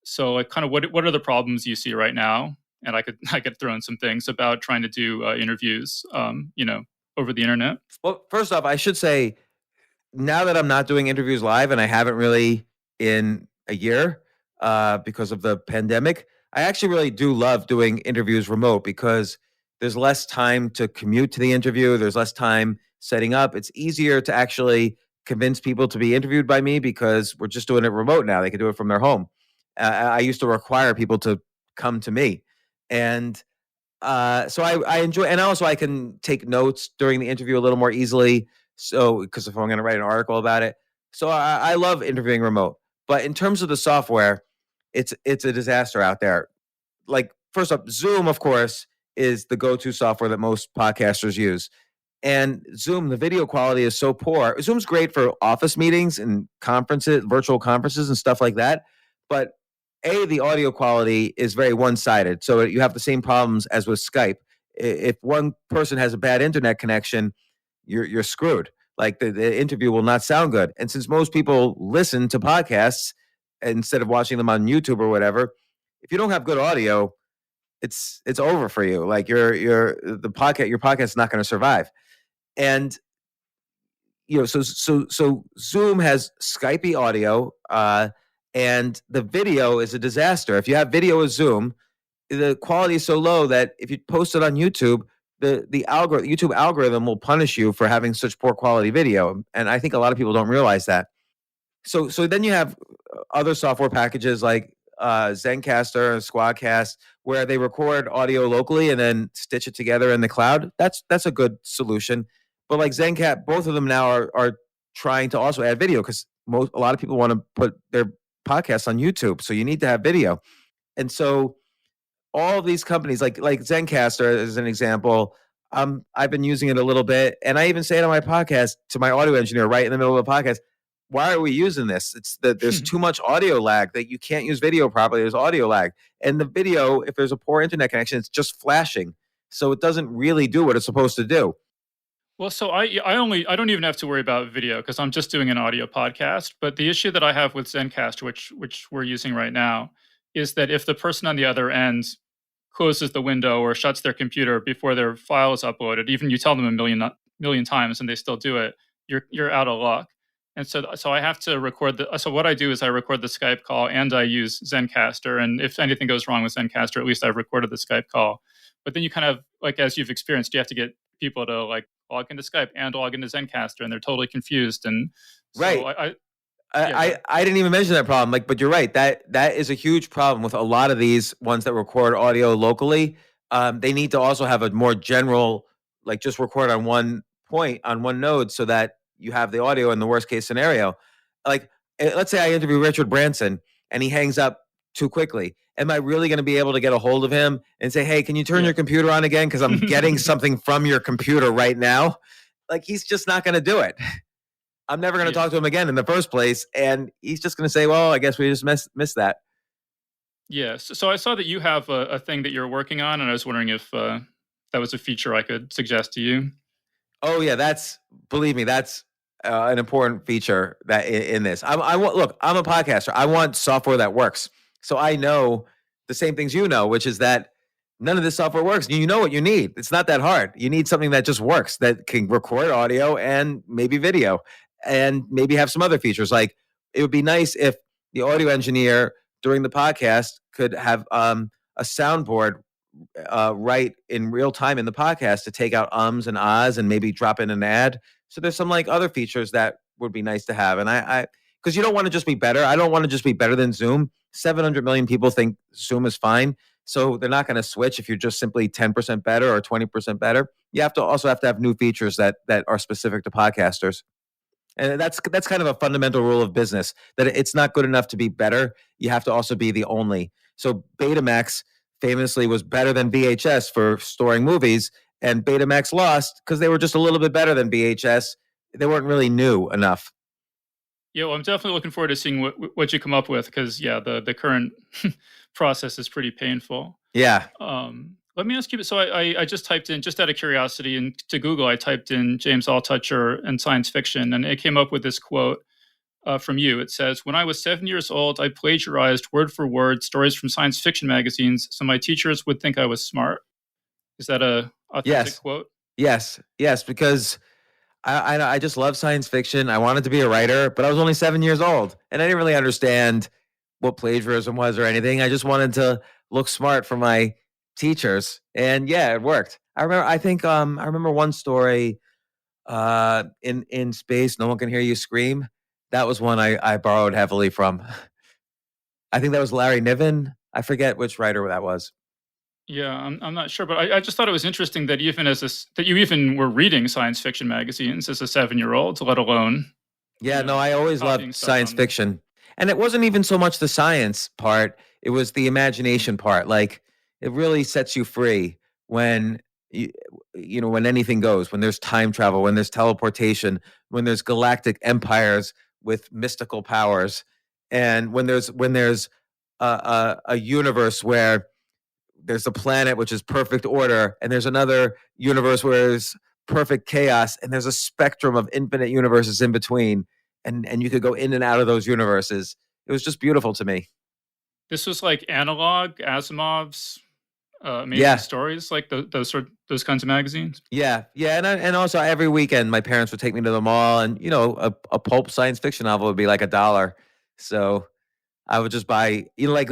Speaker 7: So, like, kind of what are the problems you see right now? And I could throw in some things about trying to do interviews, over the internet.
Speaker 5: Well, first off, I should say, now that I'm not doing interviews live, and I haven't really in a year because of the pandemic, I actually really do love doing interviews remote, because there's less time to commute to the interview. There's less time setting up. It's easier to actually convince people to be interviewed by me, because we're just doing it remote now. They can do it from their home. I used to require people to come to me. And so I enjoy, and also I can take notes during the interview a little more easily. So, because if I'm going to write an article about it, so I love interviewing remote. But in terms of the software, it's a disaster out there. Like, first up, Zoom, of course, is the go-to software that most podcasters use. And Zoom, the video quality is so poor. Zoom's great for office meetings and conferences, virtual conferences and stuff like that. But the audio quality is very one-sided. So you have the same problems as with Skype. If one person has a bad internet connection, you're screwed. Like the interview will not sound good. And since most people listen to podcasts instead of watching them on YouTube or whatever, if you don't have good audio, it's over for you. Like your podcast is not going to survive. And so Zoom has Skypey audio, and the video is a disaster. If you have video with Zoom, the quality is so low that if you post it on YouTube, the YouTube algorithm will punish you for having such poor quality video. And I think a lot of people don't realize that. So then you have other software packages like Zencaster and Squadcast, where they record audio locally and then stitch it together in the cloud. That's a good solution. But like Zencat, both of them now are trying to also add video, because a lot of people want to put their podcasts on YouTube. So you need to have video. And so all of these companies, like Zencaster as an example, I've been using it a little bit, and I even say it on my podcast to my audio engineer right in the middle of the podcast. Why are we using this? It's that there's too much audio lag, that you can't use video properly. There's audio lag, and the video, if there's a poor internet connection, it's just flashing, so it doesn't really do what it's supposed to do.
Speaker 7: Well, so I don't even have to worry about video, because I'm just doing an audio podcast. But the issue that I have with Zencaster, which we're using right now, is that if the person on the other end closes the window or shuts their computer before their file is uploaded, even you tell them a million times and they still do it, you're out of luck. And so I have to record so what I do is I record the Skype call and I use Zencaster. And if anything goes wrong with Zencaster, at least I've recorded the Skype call. But then you kind of, like, as you've experienced, you have to get people to like log into Skype and log into Zencaster, and they're totally confused. And so
Speaker 5: Right.
Speaker 7: yeah,
Speaker 5: I didn't even mention that problem. Like, but you're right. That is a huge problem with a lot of these ones that record audio locally. They need to also have a more general, like, just record on one point on one node so that you have the audio in the worst case scenario. Like, let's say I interview Richard Branson and he hangs up too quickly. Am I really going to be able to get a hold of him and say, "Hey, can you turn your computer on again? Because I'm getting something from your computer right now." Like, he's just not going to do it. I'm never going to talk to him again in the first place. And he's just going to say, "Well, I guess we just missed that."
Speaker 7: Yeah. So I saw that you have a thing that you're working on, and I was wondering if that was a feature I could suggest to you.
Speaker 5: Oh yeah, believe me, that's an important feature that in this. I want look. I'm a podcaster. I want software that works. So I know the same things you know, which is that none of this software works. You know what you need. It's not that hard. You need something that just works, that can record audio and maybe video, and maybe have some other features. Like, it would be nice if the audio engineer during the podcast could have a soundboard right in real time in the podcast to take out ums and ahs and maybe drop in an ad. So there's some like other features that would be nice to have. And I because you don't want to just be better. I don't want to just be better than Zoom. 700 million people think Zoom is fine. So they're not going to switch if you're just simply 10% better or 20% better. You have to have new features that are specific to podcasters. And that's kind of a fundamental rule of business, that it's not good enough to be better. You have to also be the only. So Betamax famously was better than VHS for storing movies, and Betamax lost because they were just a little bit better than VHS. They weren't really new enough.
Speaker 7: Yeah, well, I'm definitely looking forward to seeing what you come up with, because the current process is pretty painful.
Speaker 5: Yeah.
Speaker 7: Let me ask you. So I just typed in, just out of curiosity, into Google, I typed in James Altucher and science fiction, and it came up with this quote from you. It says, "When I was 7 years old, I plagiarized word for word stories from science fiction magazines so my teachers would think I was smart." Is that a authentic quote?
Speaker 5: Yes, because I just love science fiction. I wanted to be a writer, but I was only 7 years old, and I didn't really understand what plagiarism was or anything. I just wanted to look smart for my teachers, and yeah, it worked. I remember one story in space, no one can hear you scream. That was one I borrowed heavily from. I think that was Larry Niven. I forget which writer that was.
Speaker 7: Yeah, I'm not sure, but I just thought it was interesting that that you even were reading science fiction magazines as a 7-year-old, let alone.
Speaker 5: Yeah, no, I always
Speaker 7: copying
Speaker 5: loved
Speaker 7: stuff
Speaker 5: science
Speaker 7: on-
Speaker 5: fiction. And it wasn't even so much the science part, it was the imagination part. Like, it really sets you free when when anything goes, when there's time travel, when there's teleportation, when there's galactic empires with mystical powers, and when there's a universe where there's a planet which is perfect order, and there's another universe where there's perfect chaos, and there's a spectrum of infinite universes in between, and you could go in and out of those universes. It was just beautiful to me.
Speaker 7: This was like Analog, Asimov's amazing
Speaker 5: Yeah.
Speaker 7: stories, like those kinds of magazines.
Speaker 5: Yeah, and also every weekend my parents would take me to the mall, and a pulp science fiction novel would be like $1. So I would just buy, like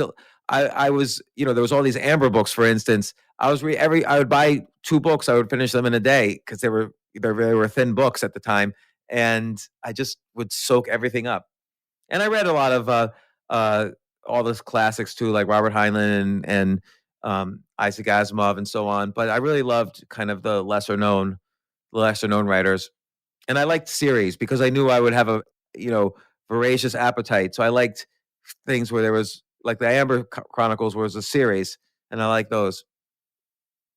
Speaker 5: I was, there was all these Amber books, for instance. I would buy 2 books, I would finish them in a day because they were thin books at the time, and I just would soak everything up. And I read a lot of all those classics too, like Robert Heinlein and Isaac Asimov and so on. But I really loved kind of the lesser known writers, and I liked series because I knew I would have a voracious appetite. So I liked things where there was, like, the Amber Chronicles was a series, and I like those.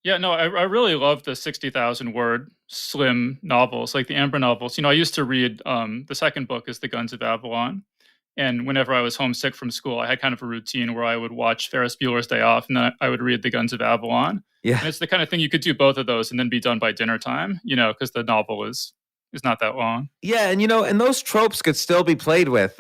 Speaker 7: Yeah, no, I really love the 60,000 word slim novels, like the Amber novels. I used to read, the second book is The Guns of Avalon. And whenever I was homesick from school, I had kind of a routine where I would watch Ferris Bueller's Day Off, and then I would read The Guns of Avalon.
Speaker 5: Yeah.
Speaker 7: And it's the kind of thing you could do both of those and then be done by dinner time, because the novel is not that long.
Speaker 5: Yeah, and those tropes could still be played with,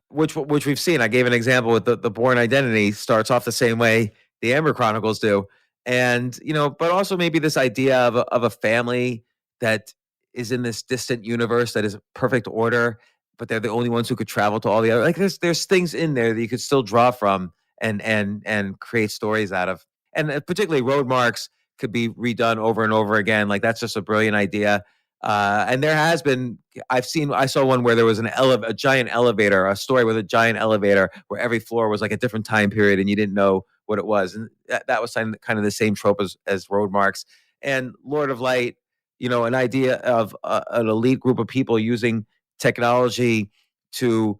Speaker 5: which we've seen. I gave an example with the Bourne Identity starts off the same way the Amber Chronicles do. And, but also maybe this idea of a family that is in this distant universe that is perfect order, but they're the only ones who could travel to all the other, like there's things in there that you could still draw from and create stories out of. And particularly road marks could be redone over and over again. Like that's just a brilliant idea. And there has been, I saw one where there was a giant elevator, a story with a giant elevator where every floor was like a different time period and you didn't know what it was. And that was kind of the same trope as road marks. And Lord of Light, an idea of an elite group of people using technology to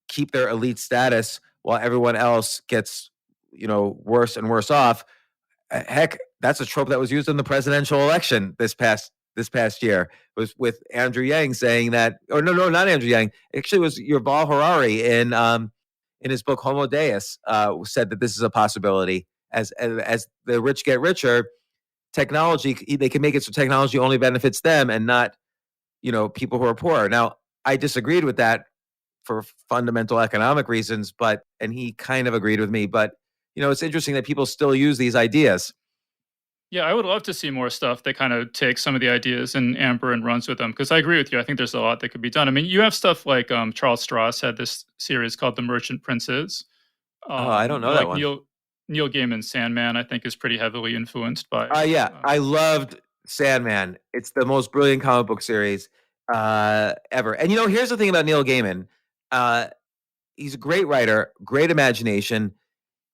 Speaker 5: keep their elite status while everyone else gets, worse and worse off. Heck, that's a trope that was used in the presidential election this past year. It was with Andrew Yang saying that, or no, not Andrew Yang. Actually, it was Yuval Harari in his book Homo Deus said that this is a possibility. As the rich get richer, technology, they can make it so technology only benefits them and not people who are poor. Now, I disagreed with that for fundamental economic reasons, and he kind of agreed with me. But it's interesting that people still use these ideas.
Speaker 7: Yeah, I would love to see more stuff that kind of takes some of the ideas in Amber and runs with them, because I agree with you. I think there's a lot that could be done. I mean, you have stuff like Charles Stross had this series called The Merchant Princes.
Speaker 5: I don't know
Speaker 7: like
Speaker 5: that one.
Speaker 7: Neil Gaiman's Sandman, I think, is pretty heavily influenced by.
Speaker 5: Yeah, I loved Sandman. It's the most brilliant comic book series ever. And here's the thing about Neil Gaiman. He's a great writer, great imagination.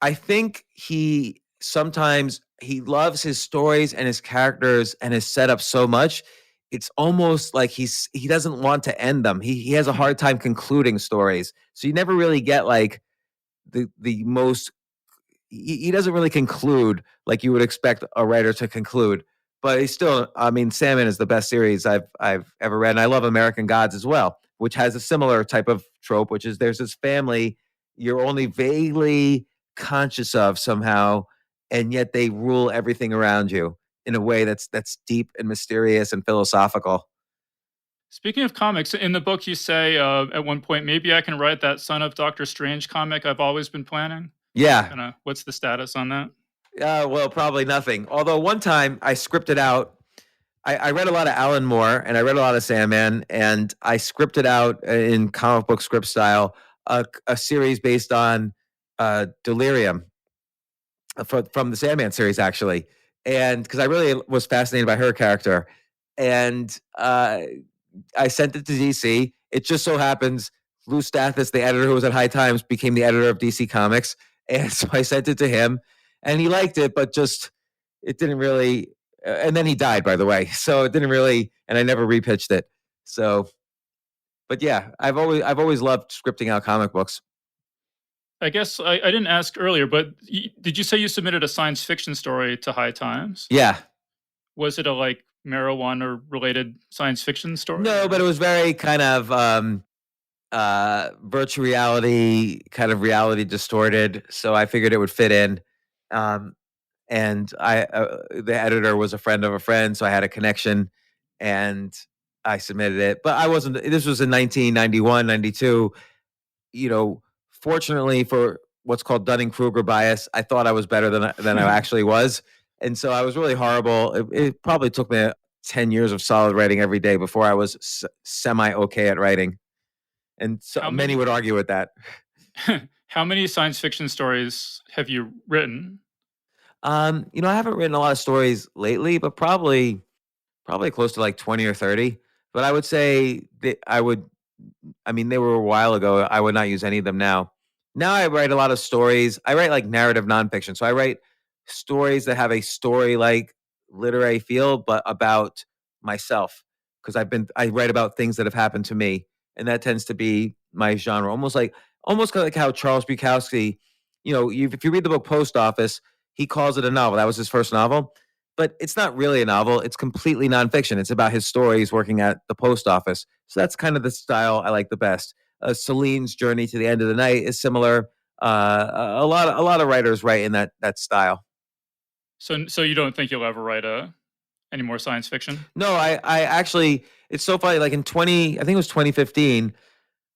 Speaker 5: I think he loves his stories and his characters and his setup so much. It's almost like he doesn't want to end them. He has a hard time concluding stories. So you never really get like the most. He doesn't really conclude like you would expect a writer to conclude. But he's still, I mean, Sandman is the best series I've ever read, and I love American Gods as well, which has a similar type of trope, which is there's this family you're only vaguely conscious of somehow, and yet they rule everything around you in a way that's deep and mysterious and philosophical.
Speaker 7: Speaking of comics, in the book you say at one point, maybe I can write that Son of Doctor Strange comic I've always been planning.
Speaker 5: Yeah.
Speaker 7: What's the status on that?
Speaker 5: Well, probably nothing. Although one time I scripted out, I read a lot of Alan Moore and I read a lot of Sandman, and I scripted out in comic book script style a series based on Delirium from the Sandman series, actually. And because I really was fascinated by her character. And I sent it to DC. It just so happens Lou Stathis, the editor who was at High Times, became the editor of DC Comics. And so I sent it to him, and he liked it, but it didn't really. And then he died, by the way. So it didn't really, and I never repitched it. So, but yeah, I've always loved scripting out comic books.
Speaker 7: I guess I didn't ask earlier, but did you say you submitted a science fiction story to High Times?
Speaker 5: Yeah.
Speaker 7: Was it a marijuana related science fiction story?
Speaker 5: No, but it was very kind of virtual reality, kind of reality distorted. So I figured it would fit in. And the editor was a friend of a friend, so I had a connection, and I submitted it. But I wasn't. This was in 1991, 92. Fortunately for what's called Dunning-Kruger bias, I thought I was better than I actually was, and so I was really horrible. It probably took me 10 years of solid writing every day before I was semi okay at writing, and so many would argue with that.
Speaker 7: How many science fiction stories have you written?
Speaker 5: I haven't written a lot of stories lately, but probably close to like 20 or 30. But I would say that they were a while ago. I would not use any of them now. Now I write a lot of stories. I write like narrative nonfiction. So I write stories that have a story like literary feel, but about myself. Because I write about things that have happened to me. And that tends to be my genre. Almost like how Charles Bukowski, if you read the book Post Office, he calls it a novel. That was his first novel. But it's not really a novel. It's completely nonfiction. It's about his stories working at the post office. So that's kind of the style I like the best. Celine's Journey to the End of the Night is similar. A lot of writers write in that style.
Speaker 7: So you don't think you'll ever write any more science fiction?
Speaker 5: No, I actually, it's so funny. Like I think it was 2015.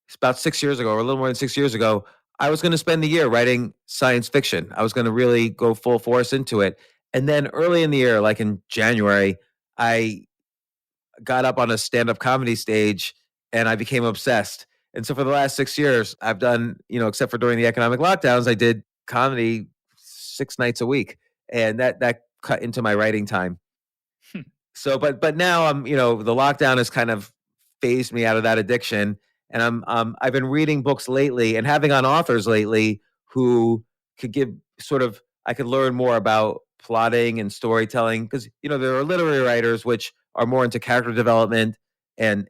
Speaker 5: It's about 6 years ago, or a little more than 6 years ago. I was going to spend the year writing science fiction. I was going to really go full force into it. And then early in the year, like in January, I got up on a stand-up comedy stage and I became obsessed. And so for the last 6 years, I've done, except for during the economic lockdowns, I did comedy 6 nights a week. And that cut into my writing time. So, but now I'm, the lockdown has kind of phased me out of that addiction, and I've been reading books lately and having on authors lately who could give sort of I could learn more about plotting and storytelling because there are literary writers which are more into character development and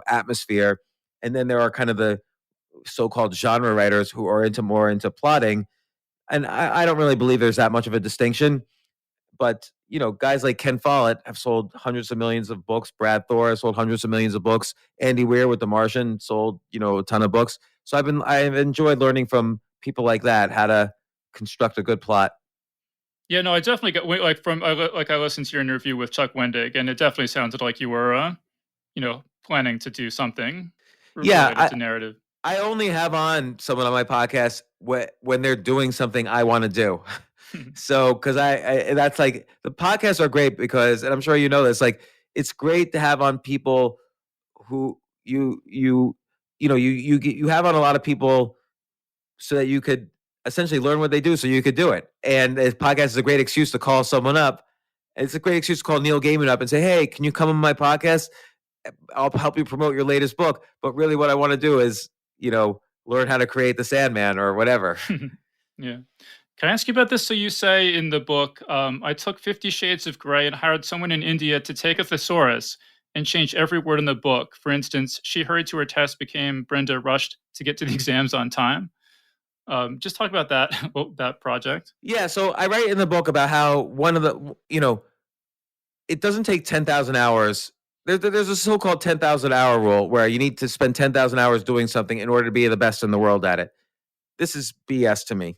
Speaker 5: atmosphere, and then there are kind of the so-called genre writers who are more into plotting, and I don't really believe there's that much of a distinction. But guys like Ken Follett have sold hundreds of millions of books. Brad Thor has sold hundreds of millions of books. Andy Weir with The Martian sold a ton of books. So I've enjoyed learning from people like that how to construct a good plot.
Speaker 7: Yeah, no, I definitely got I listened to your interview with Chuck Wendig, and it definitely sounded like you were planning to do something related to narrative.
Speaker 5: I only have on someone on my podcast when they're doing something I want to do. So, because that's like the podcasts are great because, and I'm sure you know this, like it's great to have on people who you have on a lot of people so that you could essentially learn what they do, so you could do it. And the podcast is a great excuse to call someone up. It's a great excuse to call Neil Gaiman up and say, "Hey, can you come on my podcast? I'll help you promote your latest book." But really, what I want to do is, learn how to create the Sandman or whatever.
Speaker 7: Yeah. Can I ask you about this? So you say in the book, I took 50 Shades of Grey and hired someone in India to take a thesaurus and change every word in the book. For instance, she hurried to her test, became Brenda rushed to get to the exams on time. Just talk about that, that project.
Speaker 5: Yeah, so I write in the book about how one of the, it doesn't take 10,000 hours. There's a so-called 10,000 hour rule where you need to spend 10,000 hours doing something in order to be the best in the world at it. This is BS to me.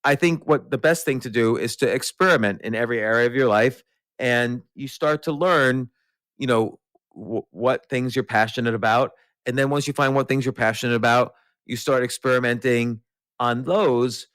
Speaker 5: I think what the best thing to do is to experiment in every area of your life, and you start to learn, what things you're passionate about. And then once you find what things you're passionate about, you start experimenting on those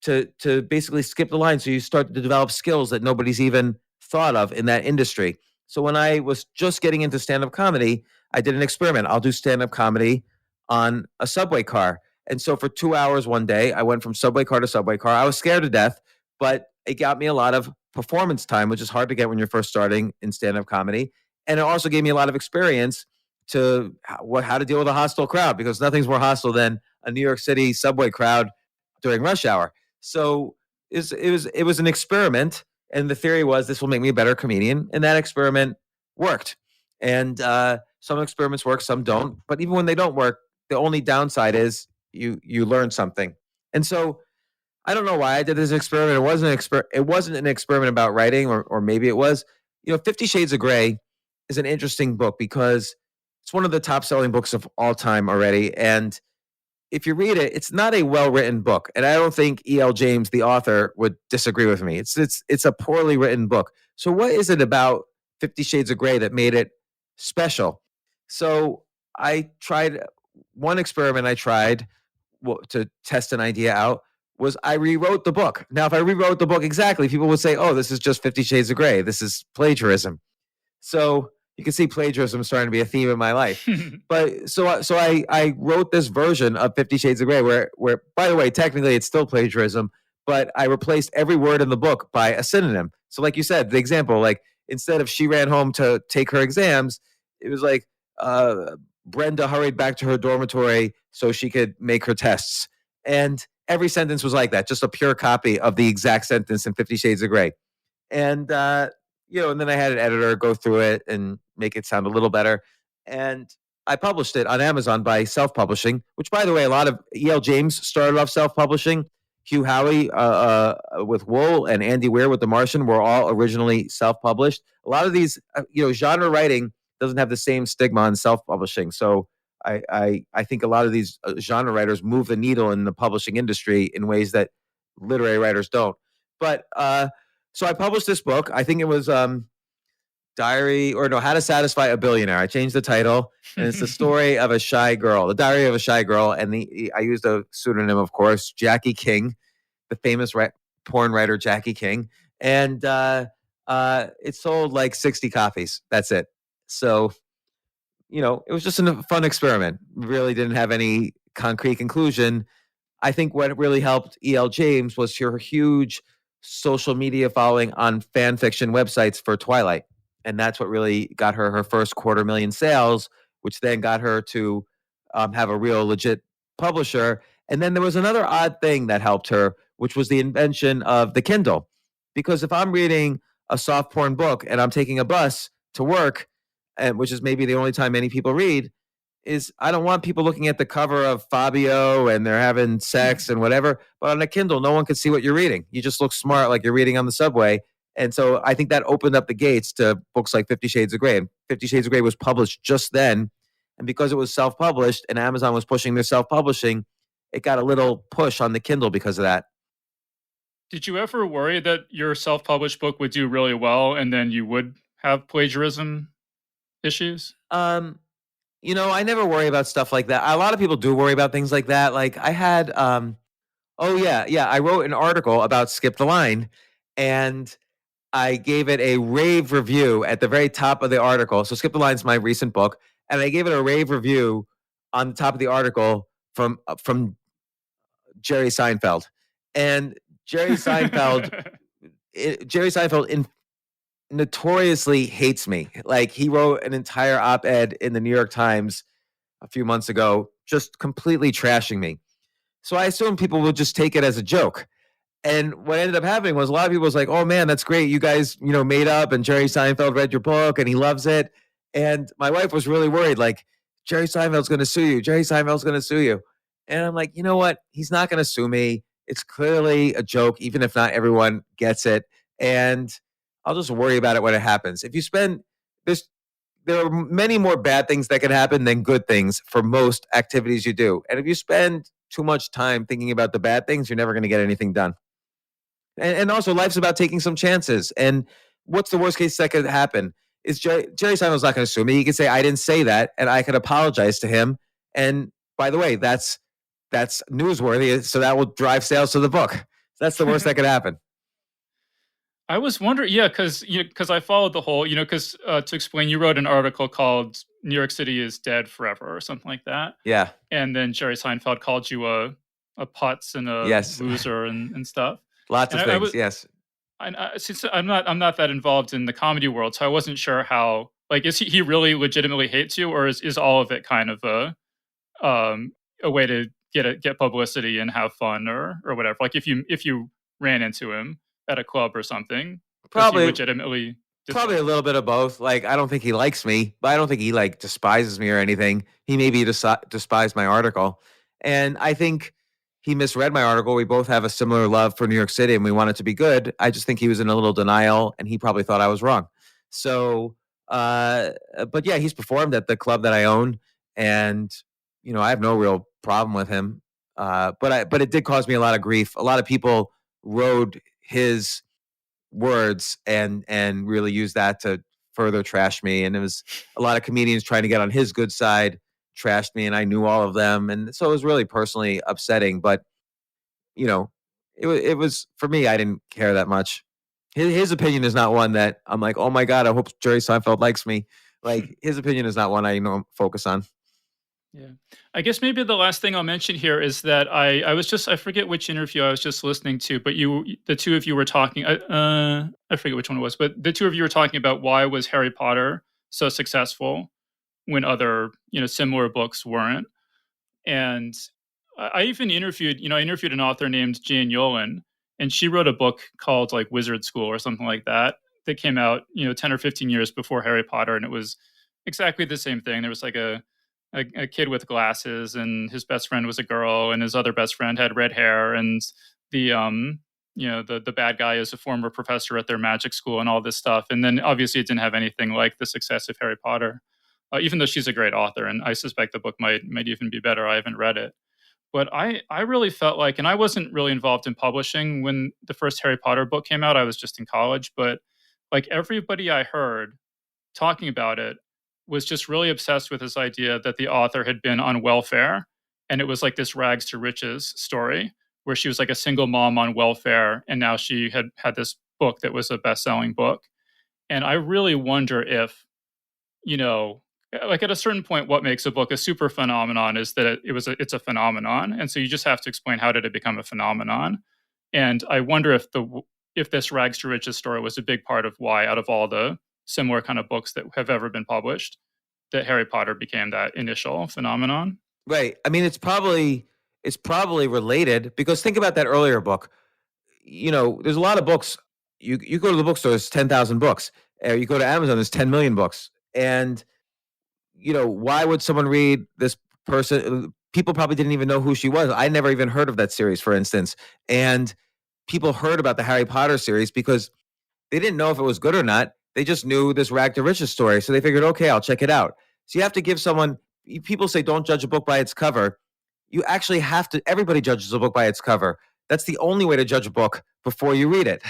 Speaker 5: to basically skip the line. So you start to develop skills that nobody's even thought of in that industry. So when I was just getting into stand-up comedy, I did an experiment. I'll do stand-up comedy on a subway car. And so for 2 hours one day, I went from subway car to subway car. I was scared to death, but it got me a lot of performance time, which is hard to get when you're first starting in stand-up comedy. And it also gave me a lot of experience to how to deal with a hostile crowd, because nothing's more hostile than a New York City subway crowd during rush hour. So it was an experiment, and the theory was this will make me a better comedian, and that experiment worked. And some experiments work, some don't. But even when they don't work, the only downside is you learn something. And so I don't know why I did this experiment. It wasn't an experiment about writing, or maybe it was. 50 Shades of Grey is an interesting book because it's one of the top selling books of all time already. And if you read it, it's not a well-written book. And I don't think E.L. James, the author, would disagree with me. It's a poorly written book. So what is it about 50 Shades of Grey that made it special? So I tried one experiment to test an idea out was I rewrote the book. Now, if I rewrote the book exactly, people would say, "Oh, this is just 50 Shades of Grey. This is plagiarism." So you can see plagiarism starting to be a theme in my life. But so I wrote this version of 50 Shades of Grey where, by the way, technically it's still plagiarism, but I replaced every word in the book by a synonym. So like you said, the example, like instead of she ran home to take her exams, it was like Brenda hurried back to her dormitory so she could make her tests. And every sentence was like that, just a pure copy of the exact sentence in 50 Shades of Grey. And and then I had an editor go through it and make it sound a little better. And I published it on Amazon by self-publishing, which, by the way, a lot of E.L. James started off self-publishing. Hugh Howey with Wool and Andy Weir with The Martian were all originally self-published. A lot of these, genre writing doesn't have the same stigma on self-publishing. So I think a lot of these genre writers move the needle in the publishing industry in ways that literary writers don't. But so I published this book. I think it was How to Satisfy a Billionaire. I changed the title, and it's the story of a shy girl, the diary of a shy girl. And I used a pseudonym, of course, Jackie King, the famous porn writer Jackie King. And it sold like 60 copies. That's it. So, it was just a fun experiment. Really didn't have any concrete conclusion. I think what really helped E.L. James was her huge social media following on fan fiction websites for Twilight. And that's what really got her first 250,000 sales, which then got her to have a real legit publisher. And then there was another odd thing that helped her, which was the invention of the Kindle. Because if I'm reading a soft porn book and I'm taking a bus to work, and which is maybe the only time many people read, is I don't want people looking at the cover of Fabio and they're having sex and whatever. But on a Kindle, no one can see what you're reading. You just look smart like you're reading on the subway. And so I think that opened up the gates to books like 50 Shades of Grey. And 50 Shades of Grey was published just then. And because it was self-published and Amazon was pushing their self-publishing, it got a little push on the Kindle because of that.
Speaker 7: Did you ever worry that your self-published book would do really well and then you would have plagiarism issues?
Speaker 5: I never worry about stuff like that. A lot of people do worry about things like that. Like I had, I wrote an article about Skip the Line, and I gave it a rave review at the very top of the article. So Skip the Line's my recent book, and I gave it a rave review on the top of the article from Jerry Seinfeld, and Jerry Seinfeld notoriously hates me. Like he wrote an entire op-ed in the New York Times a few months ago, just completely trashing me. So I assumed people would just take it as a joke. And what ended up happening was a lot of people was like, oh man, that's great. You guys, made up and Jerry Seinfeld read your book and he loves it. And my wife was really worried, like, Jerry Seinfeld's going to sue you. Jerry Seinfeld's going to sue you. And I'm like, you know what? He's not going to sue me. It's clearly a joke, even if not everyone gets it. And I'll just worry about it when it happens. If you spend this, there are many more bad things that can happen than good things for most activities you do. And if you spend too much time thinking about the bad things, you're never going to get anything done. And also, life's about taking some chances. And what's the worst case that could happen? Is Jerry Seinfeld's not going to sue me. He could say, I didn't say that, and I could apologize to him. And by the way, that's newsworthy, so that will drive sales to the book. That's the worst that could happen.
Speaker 7: I was wondering, because I followed the whole, because to explain, you wrote an article called "New York City is Dead Forever" or something like that.
Speaker 5: Yeah.
Speaker 7: And then Jerry Seinfeld called you a putz and a loser and stuff.
Speaker 5: Lots of things. Yes.
Speaker 7: Since I'm not that involved in the comedy world, so I wasn't sure how. Like, is he really legitimately hates you, or is all of it kind of a way to get publicity and have fun or whatever? Like, if you ran into him at a club or something,
Speaker 5: probably
Speaker 7: legitimately
Speaker 5: probably a little bit of both. Like, I don't think he likes me, but I don't think he like despises me or anything. He maybe despised my article, and I think he misread my article. We both have a similar love for New York City and we want it to be good. I just think he was in a little denial and he probably thought I was wrong. So, but yeah, he's performed at the club that I own, and I have no real problem with him. But it did cause me a lot of grief. A lot of people rode his words and really used that to further trash me. And it was a lot of comedians trying to get on his good side, trashed me, and I knew all of them. And so it was really personally upsetting, but it was for me, I didn't care that much. His opinion is not one that I'm like, oh my God, I hope Jerry Seinfeld likes me. Like, his opinion is not one I focus on.
Speaker 7: Yeah. I guess maybe the last thing I'll mention here is that I forget which interview I was just listening to, but the two of you were talking, I forget which one it was, but the two of you were talking about why was Harry Potter so successful when other, similar books weren't. And I even interviewed an author named Jane Yolen, and she wrote a book called like Wizard School or something like that came out, 10 or 15 years before Harry Potter. And it was exactly the same thing. There was like a kid with glasses, and his best friend was a girl, and his other best friend had red hair, and the bad guy is a former professor at their magic school and all this stuff. And then obviously it didn't have anything like the success of Harry Potter, even though she's a great author, and I suspect the book might even be better. I haven't read it. But I really felt like, and I wasn't really involved in publishing when the first Harry Potter book came out. I was just in college, but like everybody I heard talking about it was just really obsessed with this idea that the author had been on welfare, and it was like this rags to riches story where she was like a single mom on welfare, and now she had this book that was a best-selling book. And I really wonder if, you know, like at a certain point, what makes a book a super phenomenon is that it's a phenomenon, and so you just have to explain how did it become a phenomenon. And I wonder if this rags to riches story was a big part of why, out of all the similar kind of books that have ever been published, that Harry Potter became that initial phenomenon.
Speaker 5: Right. I mean, it's probably related because think about that earlier book. There's a lot of books. You go to the bookstore, there's 10,000 books. You go to Amazon, there's 10 million books. And why would someone read this person? People probably didn't even know who she was. I never even heard of that series, for instance. And people heard about the Harry Potter series because they didn't know if it was good or not. They just knew this rag to riches story. So they figured, okay, I'll check it out. So you have to give someone, people say don't judge a book by its cover. You actually have to, everybody judges a book by its cover. That's the only way to judge a book before you read it.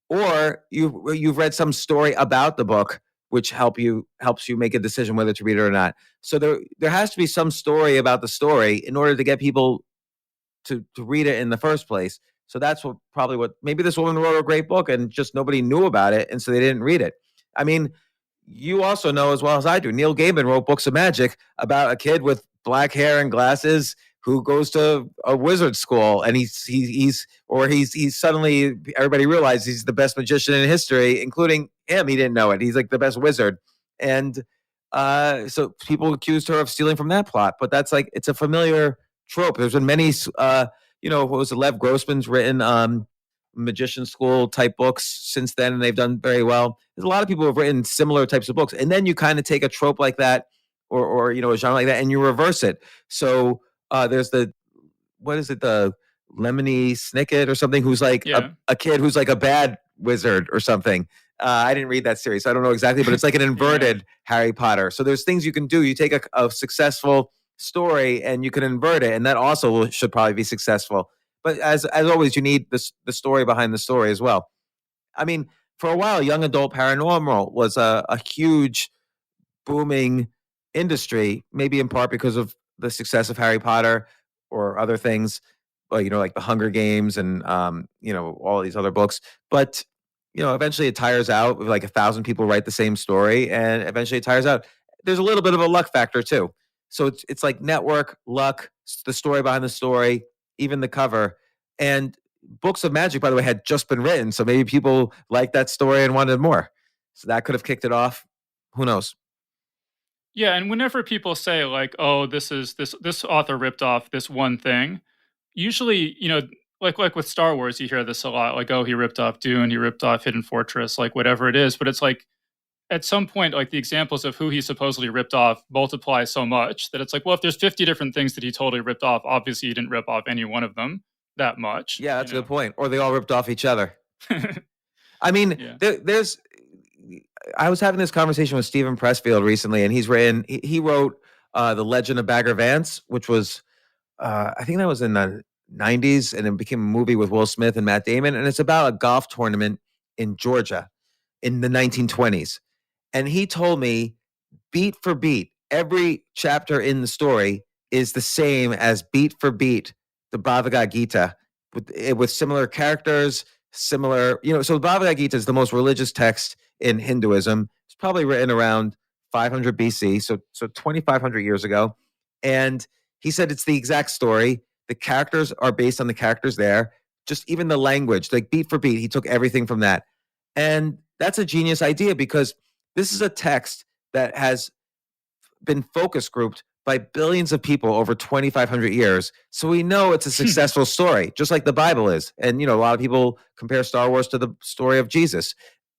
Speaker 5: Or you've read some story about the book, which helps you make a decision whether to read it or not. So there has to be some story about the story in order to get people to read it in the first place. So that's maybe this woman wrote a great book and just nobody knew about it, and so they didn't read it. I mean, you also know as well as I do, Neil Gaiman wrote books of magic about a kid with black hair and glasses who goes to a wizard school, and he's suddenly everybody realizes he's the best magician in history, including him. He didn't know it. He's like the best wizard, and so people accused her of stealing from that plot. But that's like it's a familiar trope. There's been many, what was it? Lev Grossman's written magician school type books since then, and they've done very well. There's a lot of people who have written similar types of books, and then you kind of take a trope like that, or a genre like that, and you reverse it. So there's the Lemony Snicket or something, who's like a kid who's like a bad wizard or something. I didn't read that series, so I don't know exactly, but it's like an inverted Harry Potter. So there's things you can do. You take a successful story and you can invert it, and that also should probably be successful. But as always, you need the story behind the story as well. I mean, for a while, young adult paranormal was a huge booming industry, maybe in part because of the success of Harry Potter or other things, like the Hunger Games and all these other books. But eventually it tires out. Like 1,000 people write the same story, and eventually it tires out. There's a little bit of a luck factor too. So it's like network, luck, the story behind the story, even the cover. And Books of Magic, by the way, had just been written, so maybe people liked that story and wanted more. So that could have kicked it off. Who knows?
Speaker 7: Yeah, and whenever people say like, "Oh, this author ripped off this one thing," usually, like with Star Wars, you hear this a lot, like, "Oh, he ripped off Dune, he ripped off Hidden Fortress," like whatever it is. But it's like at some point, like the examples of who he supposedly ripped off multiply so much that it's like, well, if there's 50 different things that he totally ripped off, obviously he didn't rip off any one of them that much.
Speaker 5: Yeah, that's a good point. Or they all ripped off each other. I mean, I was having this conversation with Stephen Pressfield recently, and he wrote The Legend of Bagger Vance, which was, I think that was in the 90s, and it became a movie with Will Smith and Matt Damon. And it's about a golf tournament in Georgia in the 1920s. And he told me, beat for beat, every chapter in the story is the same as beat for beat the Bhagavad Gita, with similar characters, similar, so the Bhagavad Gita is the most religious text in Hinduism. It's probably written around 500 BC, so 2,500 years ago. And he said it's the exact story. The characters are based on the characters there. Just even the language, like beat for beat, he took everything from that. And that's a genius idea because this is a text that has been focus grouped by billions of people over 2,500 years. So we know it's a successful story, just like the Bible is. And, a lot of people compare Star Wars to the story of Jesus.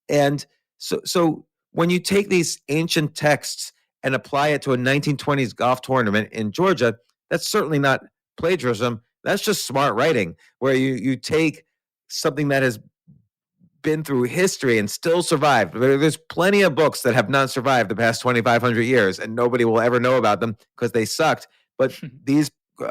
Speaker 5: And so when you take these ancient texts and apply it to a 1920s golf tournament in Georgia, that's certainly not plagiarism. That's just smart writing, where you take something that has been through history and still survived. There's plenty of books that have not survived the past 2,500 years, and nobody will ever know about them because they sucked. But these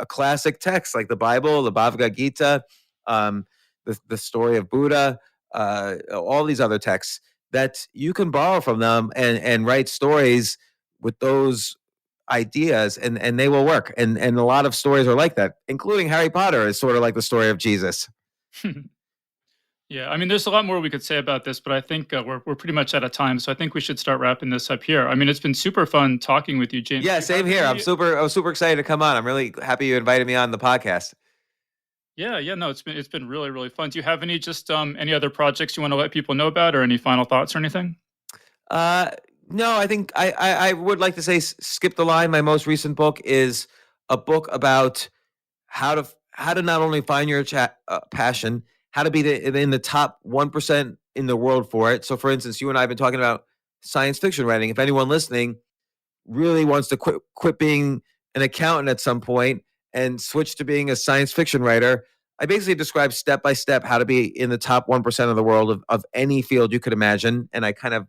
Speaker 5: classic texts like the Bible, the Bhagavad Gita, the story of Buddha, all these other texts, that you can borrow from them and write stories with those ideas, and they will work. And a lot of stories are like that, including Harry Potter is sort of like the story of Jesus.
Speaker 7: Yeah, I mean, there's a lot more we could say about this, but I think we're pretty much out of time. So I think we should start wrapping this up here. I mean, it's been super fun talking with you, James.
Speaker 5: Yeah, same here. I was super excited to come on. I'm really happy you invited me on the podcast.
Speaker 7: Yeah, no, it's been really, really fun. Do you have any any other projects you want to let people know about, or any final thoughts or anything?
Speaker 5: No, I think I would like to say skip the line. My most recent book is a book about how to not only find your passion, how to be in the top 1% in the world for it. So, for instance, you and I have been talking about science fiction writing. If anyone listening really wants to quit being an accountant at some point and switch to being a science fiction writer, I basically describe step by step how to be in the top 1% of the world of any field you could imagine. And I kind of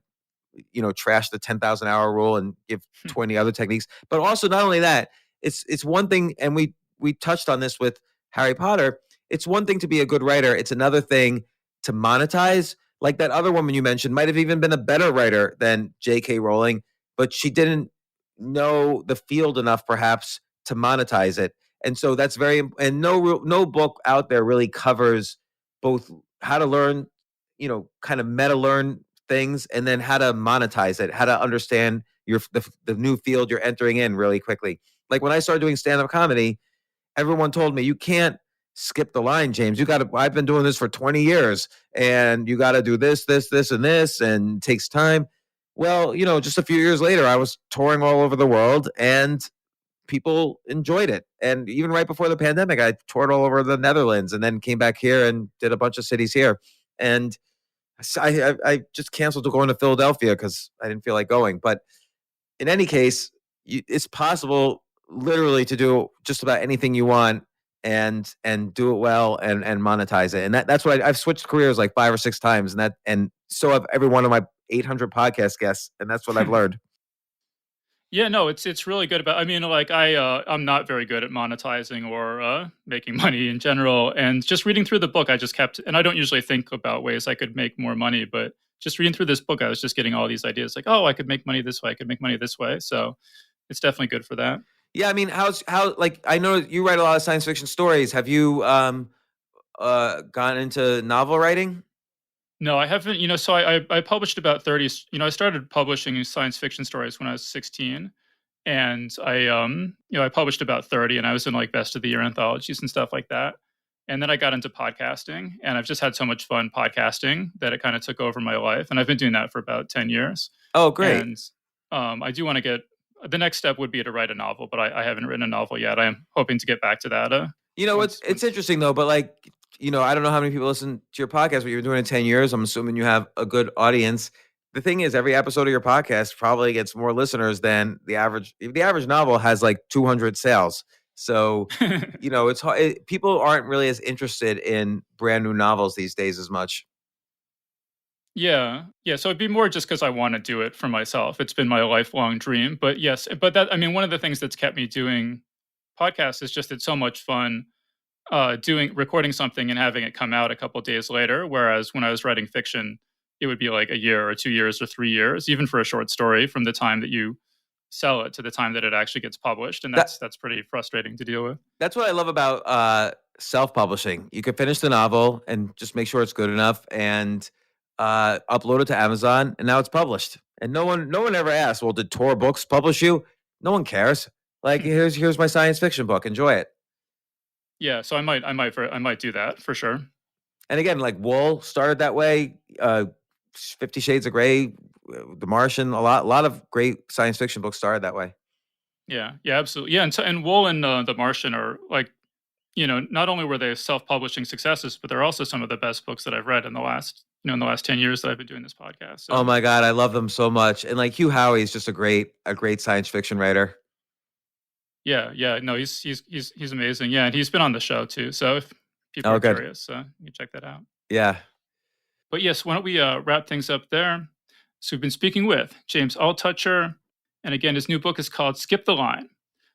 Speaker 5: trash the 10,000 hour rule and give 20 other techniques. But also, not only that, it's one thing, and we touched on this with Harry Potter. It's one thing to be a good writer. It's another thing to monetize. Like that other woman you mentioned might have even been a better writer than J.K. Rowling, but she didn't know the field enough, perhaps, to monetize it. And so that's and no book out there really covers both how to learn, kind of meta learn things, and then how to monetize it, how to understand the new field you're entering in really quickly. Like when I started doing stand-up comedy, everyone told me, you can't skip the line, James. I've been doing this for 20 years and you got to do this, and this, and it takes time. Well, just a few years later, I was touring all over the world and people enjoyed it. And even right before the pandemic, I toured all over the Netherlands and then came back here and did a bunch of cities here. And I just canceled going to Philadelphia because I didn't feel like going. But in any case, it's possible literally to do just about anything you want and do it well and monetize it. And that's what I've switched careers like 5 or 6 times, and so have every one of my 800 podcast guests, and that's what I've learned.
Speaker 7: Yeah, no, it's really good about. I mean, like I'm not very good at monetizing or making money in general. And just reading through the book, I just kept. And I don't usually think about ways I could make more money, but just reading through this book, I was just getting all these ideas, like, oh, I could make money this way, I could make money this way. So it's definitely good for that.
Speaker 5: Yeah, I mean, like I know you write a lot of science fiction stories. Have you gone into novel writing?
Speaker 7: No, I haven't. So I published about 30. I started publishing science fiction stories when I was 16, and I published about 30, and I was in like best of the year anthologies and stuff like that. And then I got into podcasting, and I've just had so much fun podcasting that it kind of took over my life. And I've been doing that for about 10 years.
Speaker 5: Oh, great!
Speaker 7: And I do want to get. The next step would be to write a novel, but I haven't written a novel yet. I am hoping to get back to that.
Speaker 5: It's interesting though, but like, I don't know how many people listen to your podcast, but you've been doing it 10 years. I'm assuming you have a good audience. The thing is, every episode of your podcast probably gets more listeners than the average. The average novel has like 200 sales. So, it's hard. People aren't really as interested in brand new novels these days as much.
Speaker 7: Yeah. So it'd be more just because I want to do it for myself. It's been my lifelong dream. But yes, one of the things that's kept me doing podcasts is just it's so much fun recording something and having it come out a couple days later. Whereas when I was writing fiction, it would be like a year or 2 years or 3 years, even for a short story, from the time that you sell it to the time that it actually gets published. And that's pretty frustrating to deal with.
Speaker 5: That's what I love about self-publishing. You can finish the novel and just make sure it's good enough and upload it to Amazon, and now it's published. And no one ever asks, well, did Tor Books publish you? No one cares. Like, here's my science fiction book. Enjoy it.
Speaker 7: Yeah, so I might do that for sure.
Speaker 5: And again, like Wool started that way. 50 Shades of Grey, The Martian, a lot of great science fiction books started that way.
Speaker 7: Yeah, absolutely. Yeah, and Wool and The Martian are like, not only were they self-publishing successes, but they're also some of the best books that I've read in the last 10 years that I've been doing this podcast. So.
Speaker 5: Oh my God, I love them so much. And like Hugh Howey is just a great science fiction writer.
Speaker 7: Yeah. No, he's amazing. Yeah, and he's been on the show too. So if people are curious, you can check that out.
Speaker 5: Yeah.
Speaker 7: But yes, why don't we wrap things up there? So we've been speaking with James Altucher, and again, his new book is called Skip the Line.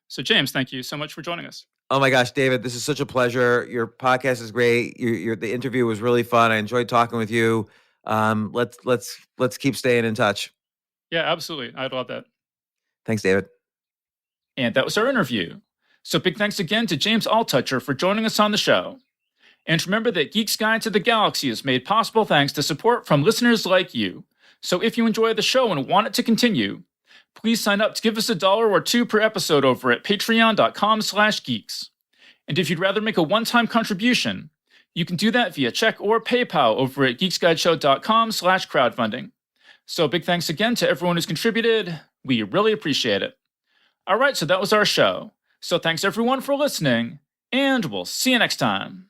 Speaker 7: So James, thank you so much for joining us.
Speaker 5: Oh my gosh, David, this is such a pleasure. Your podcast is great. The interview was really fun. I enjoyed talking with you. Let's keep staying in touch.
Speaker 7: Yeah, absolutely. I'd love that.
Speaker 5: Thanks, David.
Speaker 7: And that was our interview. So big thanks again to James Altucher for joining us on the show. And remember that Geek's Guide to the Galaxy is made possible thanks to support from listeners like you. So if you enjoy the show and want it to continue, please sign up to give us $1 or $2 per episode over at patreon.com/geeks. And if you'd rather make a one-time contribution, you can do that via check or PayPal over at geeksguideshow.com/crowdfunding. So big thanks again to everyone who's contributed. We really appreciate it. All right, so that was our show. So thanks everyone for listening, and we'll see you next time.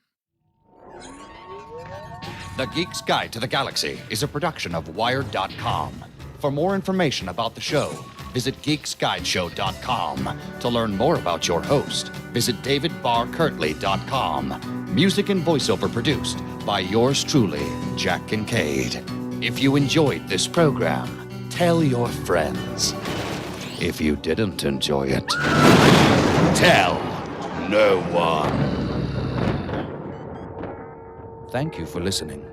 Speaker 6: The Geek's Guide to the Galaxy is a production of Wired.com. For more information about the show, visit geeksguideshow.com. To learn more about your host, visit davidbarrkirtley.com. Music and voiceover produced by yours truly, Jack Kincaid. If you enjoyed this program, tell your friends. If you didn't enjoy it, tell no one. Thank you for listening.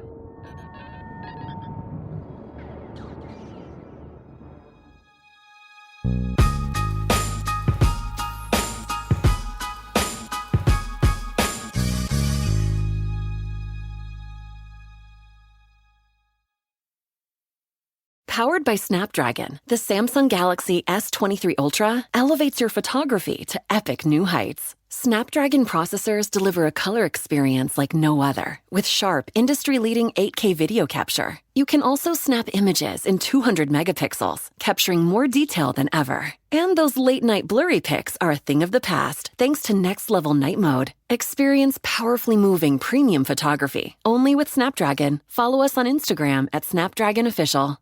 Speaker 8: Powered by Snapdragon, the Samsung Galaxy S23 Ultra elevates your photography to epic new heights. Snapdragon processors deliver a color experience like no other, with sharp, industry-leading 8K video capture. You can also snap images in 200 megapixels, capturing more detail than ever. And those late-night blurry pics are a thing of the past, thanks to next-level night mode. Experience powerfully moving premium photography, only with Snapdragon. Follow us on Instagram at Snapdragon Official.